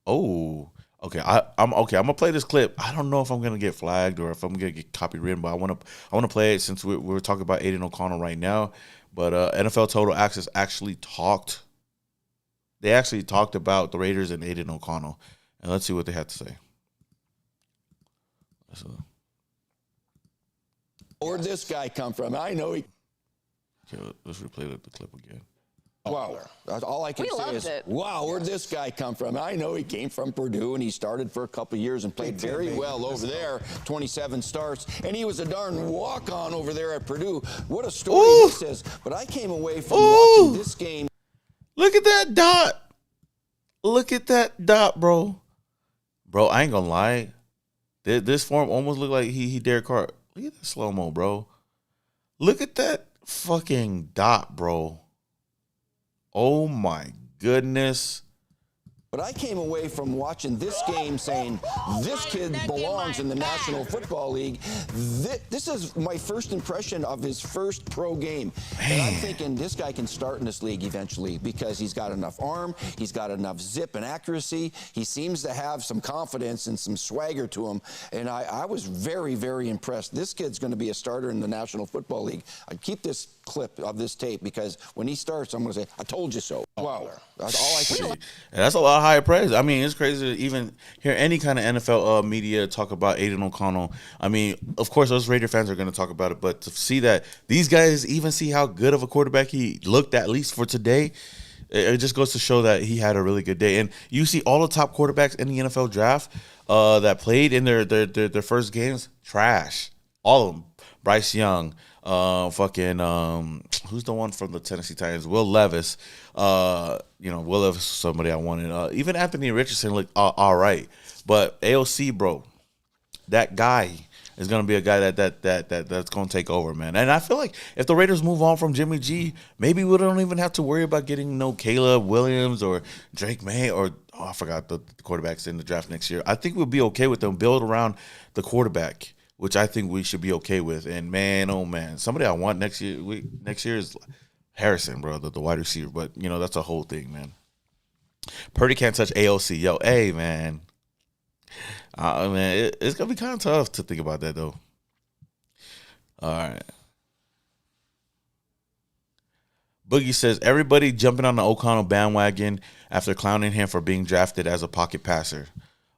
Oh, okay. I'm okay. I'm gonna play this clip. I don't know if I'm gonna get flagged or if I'm gonna get copywritten, but I wanna play it since we're talking about Aiden O'Connell right now. But NFL Total Access actually talked. They actually talked about the Raiders and Aiden O'Connell, and let's see what they had to say. Where'd this guy come from? I know he. Okay, let's replay the clip again. Wow, that's all I can say is, wow, where'd this guy come from? I know he came from Purdue, and he started for a couple of years and played very well over there, 27 starts, and he was a darn walk-on over there at Purdue. What a story this is. But I came away from watching this game. Look at that dot. Look at that dot, bro. Bro, I ain't gonna lie. This form almost looked like he Derek Carr. Look at that slow-mo, bro. Look at that fucking dot, bro. Oh, my goodness. But I came away from watching this game saying, this kid belongs in the National Football League. This is my first impression of his first pro game. And I'm thinking this guy can start in this league eventually because he's got enough arm, he's got enough zip and accuracy. He seems to have some confidence and some swagger to him. And I was very, very impressed. This kid's going to be a starter in the National Football League. I'd keep this clip of this tape because when he starts, I'm going to say, I told you so. Wow. That's all I can say. And that's a lot of high praise. I mean, it's crazy to even hear any kind of NFL media talk about Aiden O'Connell. I mean, of course, those Raider fans are going to talk about it, but to see that these guys even see how good of a quarterback he looked, at least for today, it just goes to show that he had a really good day. And you see all the top quarterbacks in the NFL draft that played in their first games, trash. All of them. Bryce Young, who's the one from the Tennessee Titans? Will Levis. Will Levis is somebody I wanted. Even Anthony Richardson looked all right. But AOC, bro, that guy is gonna be a guy that's gonna take over, man. And I feel like if the Raiders move on from Jimmy G, maybe we don't even have to worry about getting no Caleb Williams or Drake May or I forgot the quarterbacks in the draft next year. I think we'll be okay with them. Build around the quarterback, which I think we should be okay with. And man, oh man, somebody I want next year is Harrison, bro, the wide receiver. But that's a whole thing, man. Purdy can't touch AOC. Yo, hey man, it's gonna be kind of tough to think about that though. All right. Boogie says everybody jumping on the O'Connell bandwagon after clowning him for being drafted as a pocket passer.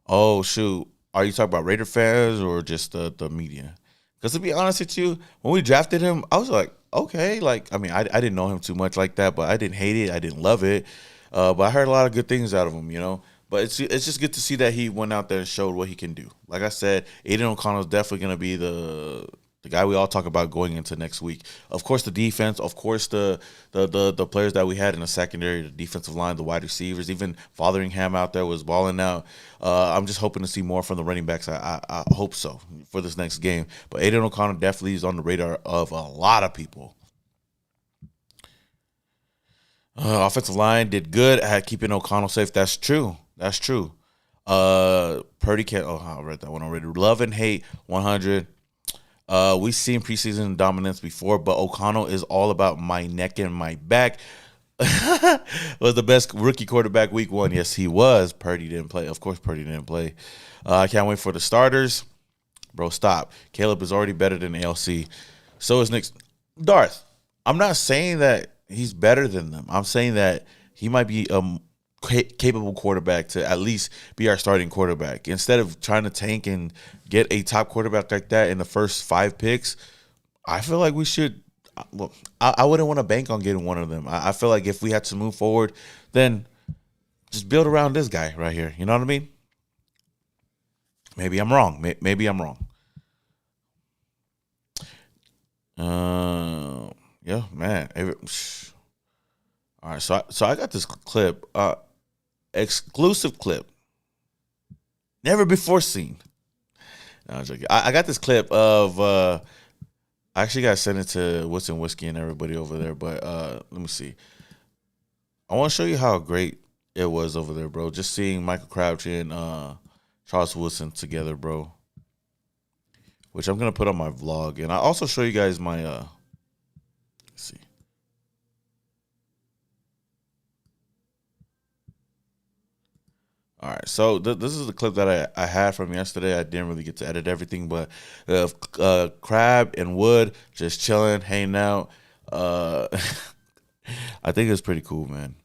Oh shoot. Are you talking about Raider fans or just the media? Because to be honest with you, when we drafted him, I was like, okay. I didn't know him too much like that, but I didn't hate it. I didn't love it. But I heard a lot of good things out of him, But it's just good to see that he went out there and showed what he can do. Like I said, Aiden O'Connell is definitely going to be the guy we all talk about going into next week. Of course, the defense. Of course, the players that we had in the secondary, the defensive line, the wide receivers. Even Fotheringham out there was balling out. I'm just hoping to see more from the running backs. I hope so for this next game. But Aiden O'Connell definitely is on the radar of a lot of people. Offensive line did good at keeping O'Connell safe. That's true. Purdy can't. I read that one already. Love and hate 100. We've seen preseason dominance before, but O'Connell is all about my neck and my back. Was the best rookie quarterback week 1. Yes, he was. Purdy didn't play. Of course, Purdy didn't play. I can't wait for the starters. Bro, stop. Caleb is already better than ALC. So is Nick. Darth, I'm not saying that he's better than them. I'm saying that he might be capable quarterback to at least be our starting quarterback. Instead of trying to tank and get a top quarterback like that in the first 5 picks, I feel like we should. Well, I wouldn't want to bank on getting one of them. I feel like if we had to move forward, then just build around this guy right here. You know what I mean? Maybe I'm wrong. Maybe I'm wrong. Yeah, man. All right, so I got this clip, exclusive clip, never before seen. No, I'm joking. I got this clip of. I actually got to send it to What's in Whiskey and everybody over there, but let me see. I want to show you how great it was over there, bro. Just seeing Michael Crabtree and Charles Woodson together, bro. Which I'm gonna put on my vlog, and I'll also show you guys my. Let's see. All right, so this is the clip that I had from yesterday. I didn't really get to edit everything, but Crab and Wood just chilling, hanging out. I think it's pretty cool, man.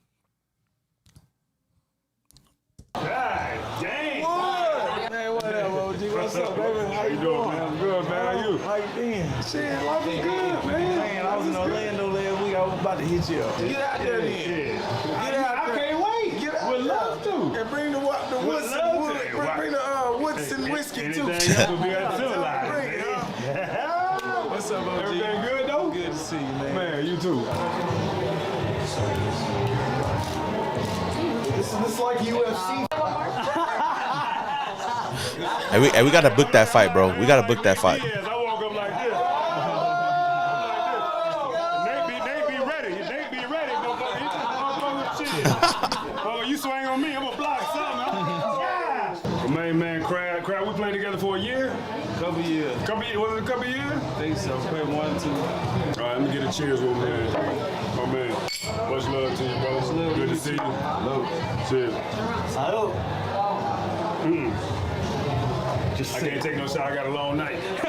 What's up, baby? How you doing, man? I'm good, man. How you? How you been? Shit, life is good, man. Man, I was in Orlando last week. I was about to hit you up. Get out there, then. Get out there. I can't wait. Get out. Would love to. And bring the Woods and whiskey too. Anything else will be at the What's up, OG? Everything good though? Good to see you, man. Man, you too. This is like UFC. Hey, we gotta book that fight, bro. We gotta book that fight. Yes, I woke up like this. Nate be ready. Nate be ready. Oh, you swing on me, I'm gonna block something. The main man, Crab, we played together for a year? Couple years. Was it a couple years? I think so. Probably 1 or 2. All right, let me get a cheers with man. My man. Much love to you, brother. Good to see you. Cheers. Salud. I can't take no shot. I got a long night. I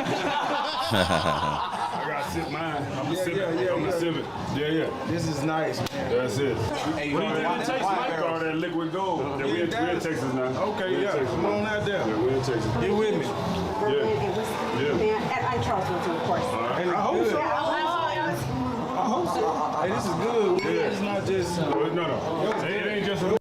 gotta sip mine. I'm gonna sip it. Yeah. This is nice. That's it. Hey, What do you think it tastes like? All that liquid gold. Yeah, we in Texas now. Okay, yeah. Come on out there. Yeah, we in Texas. Get with me. Yeah. And Charles Woodson, of course. And I hope so. I hope so. Hey, this is good. Yeah. It's not just. No. It ain't just a.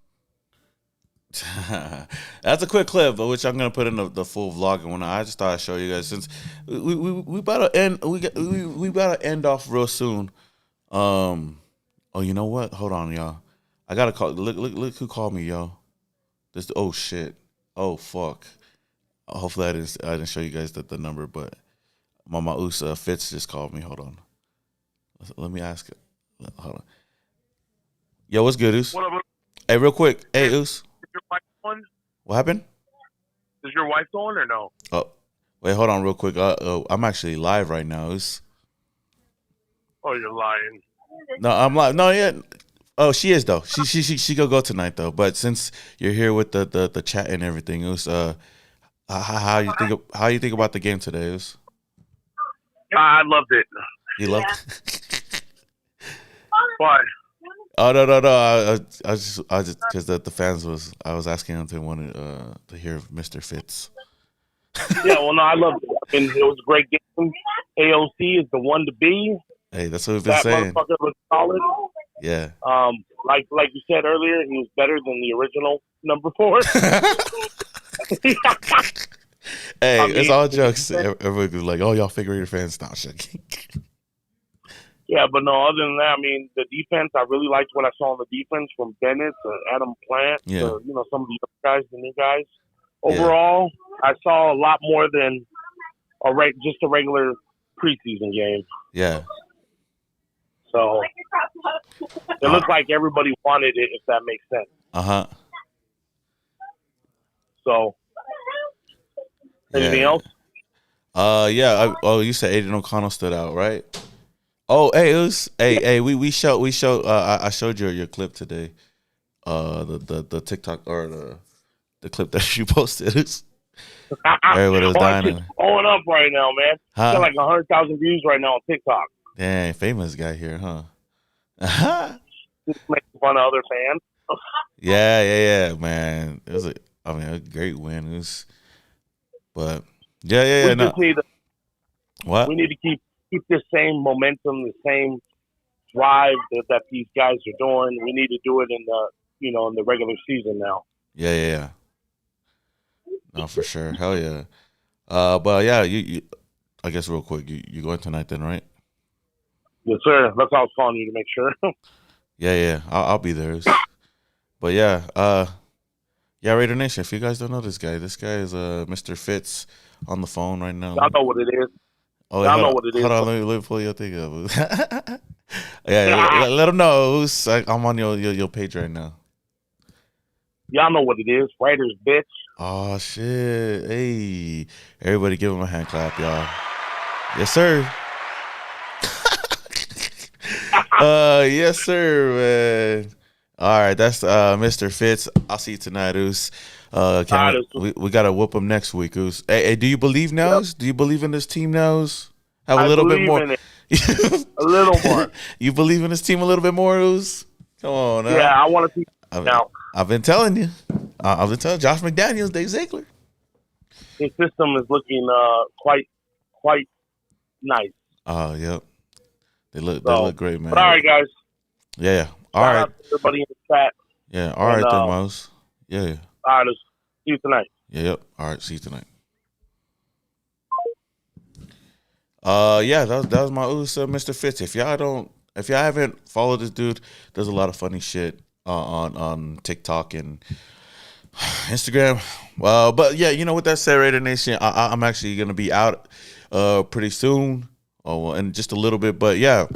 That's a quick clip, which I'm gonna put in the full vlog. And when I just thought I'd show you guys, since we about to end, we about to end off real soon. Oh, you know what? Hold on, y'all. I gotta call. Look who called me, yo. This. Oh shit. Oh fuck. Hopefully I didn't show you guys the number, but Mama Usa Fitz just called me. Hold on. Let me ask it. Hold on. Yo, what's good, Us? What up? Hey, real quick. Hey, Us. Your wife going? What happened? Is your wife going or no? Oh, wait, hold on real quick. I'm actually live right now. It's... Oh, you're lying. No, I'm live. No, yeah. Oh, she is though. She go tonight though. But since you're here with the chat and everything, it was how you think about the game today? It was... I loved it. You loved it? Why? Oh no! I just because the fans I was asking them if they wanted to hear Mr. Fitz. Yeah, well, no, I loved it. I mean, it was a great game. AOC is the one to be. Hey, that's what we've been that saying. Motherfucker was solid. Yeah. Like you said earlier, he was better than the original number 4. Hey, it's all jokes. Everybody's like, "Oh, y'all figure your fans now." Yeah, but no, other than that, I mean, the defense, I really liked what I saw on the defense from Bennett to Adam Plant to, some of the other guys, the new guys. Overall, I saw a lot more than just a regular preseason game. Yeah. So it looked like everybody wanted it, if that makes sense. Uh-huh. So, anything else? Yeah. You said Aiden O'Connell stood out, right? Oh, hey, it was we showed I showed you your clip today. The TikTok or the clip that you posted. Everybody was dying. It's blowing up right now, man. Huh? Got like 100,000 views right now on TikTok. Dang, famous guy here, huh? Just making fun of other fans. Yeah, man. It was a great win. It was, but yeah. We No. just need to, What? we need to keep the same momentum, the same drive that these guys are doing. We need to do it in the regular season now. Yeah. No, for sure. Hell yeah. But yeah, you I guess real quick, you going tonight then, right? Yes, sir. That's why I was calling you to make sure. Yeah. I'll be there. But yeah, Raider Nation. If you guys don't know this guy is Mr. Fitz on the phone right now. Y'all know what it is. Oh, Y'all know what it is. Hold on, let me pull your thing up. Yeah, let them know. I'm on your page right now. Y'all know what it is. Raiders, bitch. Oh shit! Hey, everybody, give him a hand clap, y'all. Yes, sir. Yes, sir, man. All right, that's Mr. Fitz. I'll see you tonight, Oos. We gotta whoop him next week, Oos. Hey, do you believe now? Yep. Do you believe in this team now? Oos? Have a little bit more. In it. A little more. You believe in this team a little bit more, Oos? Come on, now. Yeah, I want to see now. I've been telling you. I've been telling Josh McDaniels, Dave Ziegler. His system is looking quite nice. Oh, yep. They look great, man. But all right, guys. Yeah. All right. Shout out to everybody in the chat. Yeah. All right, then, Mouse. Yeah. All right. See you tonight. Yep. All right. See you tonight. That was my Mr. Fitz. If y'all haven't followed this dude, there's a lot of funny shit on TikTok and Instagram. But yeah, with that said, Raider Nation, I'm actually gonna be out pretty soon. In just a little bit, but yeah.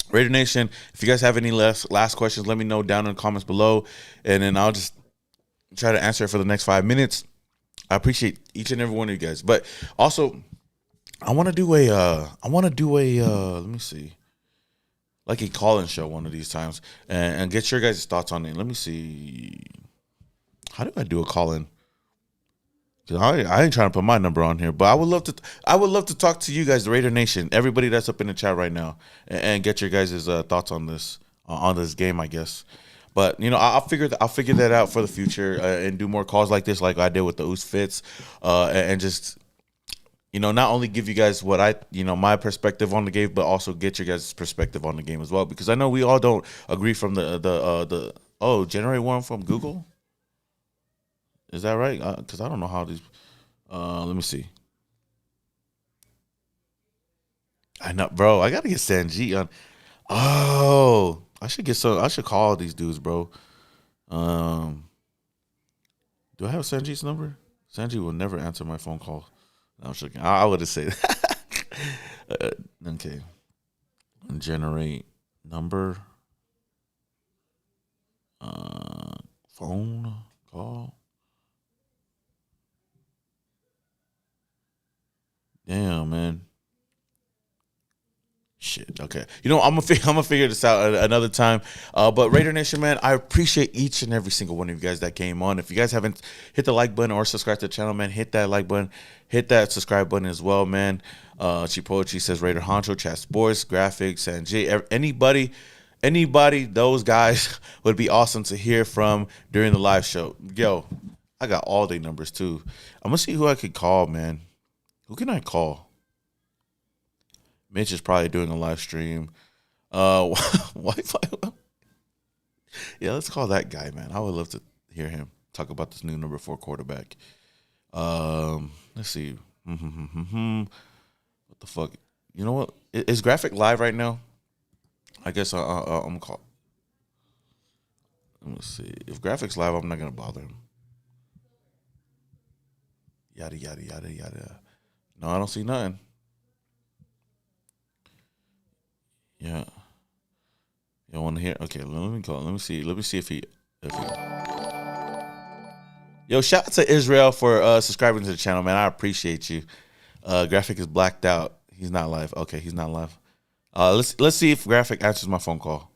Raider Nation, if you guys have any last questions, let me know down in the comments below, and then I'll just try to answer it for the next 5 minutes. I appreciate each and every one of you guys. But also, I want to do a let me see, like a call-in show one of these times, and get your guys' thoughts on it. Let me see, how do I do a call-in? I ain't trying to put my number on here, but I would love to talk to you guys, the Raider Nation, everybody that's up in the chat right now, and get your guys' thoughts on this game, I guess. But I'll figure that out for the future, and do more calls like this, like I did with the Oos Fitz, and just not only give you guys what my perspective on the game, but also get your guys' perspective on the game as well, because I know we all don't agree from the generate one from Google. Is that right? Because I don't know how these. Let me see. I know, bro. I gotta get Sanjit on. Oh, I should call these dudes, bro. Do I have Sanjit's number? Sanjit will never answer my phone call. No, I'm joking. I would have said. Okay. Generate number. Phone call. Damn, man. Shit. Okay. I'm gonna figure this out another time. But Raider Nation, man, I appreciate each and every single one of you guys that came on. If you guys haven't hit the like button or subscribed to the channel, man, hit that like button, hit that subscribe button as well, man. Cheap Poetry says Raider Honcho, Chat Sports, Graphics, and Jay. Anybody, those guys would be awesome to hear from during the live show. Yo, I got all their numbers too. I'm gonna see who I could call, man. Who can I call? Mitch is probably doing a live stream. Wi-Fi. Yeah, let's call that guy, man. I would love to hear him talk about this new number 4 quarterback. Let's see. What the fuck? You know what? Is Graphic live right now? I guess I'm gonna call. Let me see. If Graphic's live, I'm not gonna bother him. Yada yada yada yada. No, I don't see nothing. Yeah. You want to hear? Okay, let me call. Let me see if he. Yo, shout out to Israel for subscribing to the channel, man. I appreciate you. Graphic is blacked out. He's not live. Okay, he's not live. Let's see if Graphic answers my phone call.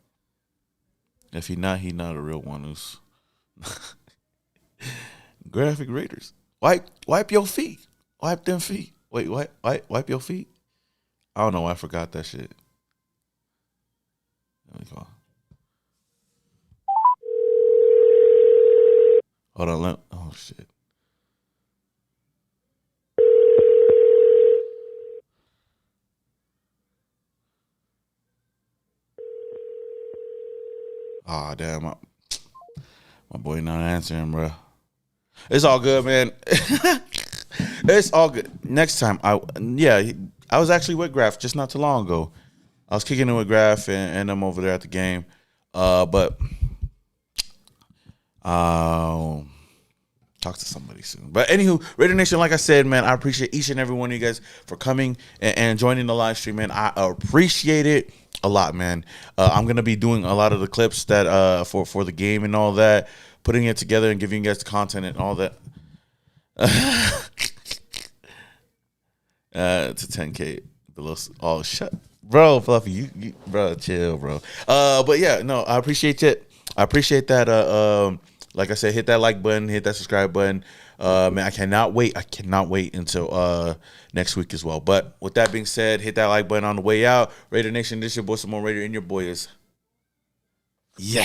If he's not a real one. Who's Graphic Raiders. Wipe your feet. Wipe them feet. Wait, wipe your feet? I don't know why I forgot that shit. Let me call. Hold on. Oh, shit. Oh, damn. My boy not answering, bro. It's all good, man. It's all good. Next time, I was actually with Graf just not too long ago. I was kicking it with Graf and I'm over there at the game. But talk to somebody soon. But anywho, Raider Nation, like I said, man, I appreciate each and every one of you guys for coming and joining the live stream, man. I appreciate it a lot, man. I'm gonna be doing a lot of the clips that for the game and all that, putting it together and giving you guys the content and all that. To 10K below. Oh, shut, bro, Fluffy, you bro, chill, bro. But yeah, no, I appreciate it. I appreciate that. Like I said, hit that like button, hit that subscribe button. Man, I cannot wait until next week as well. But with that being said, hit that like button on the way out. Raider Nation, this is your boy Simone Raider, and your boy is. Yeah.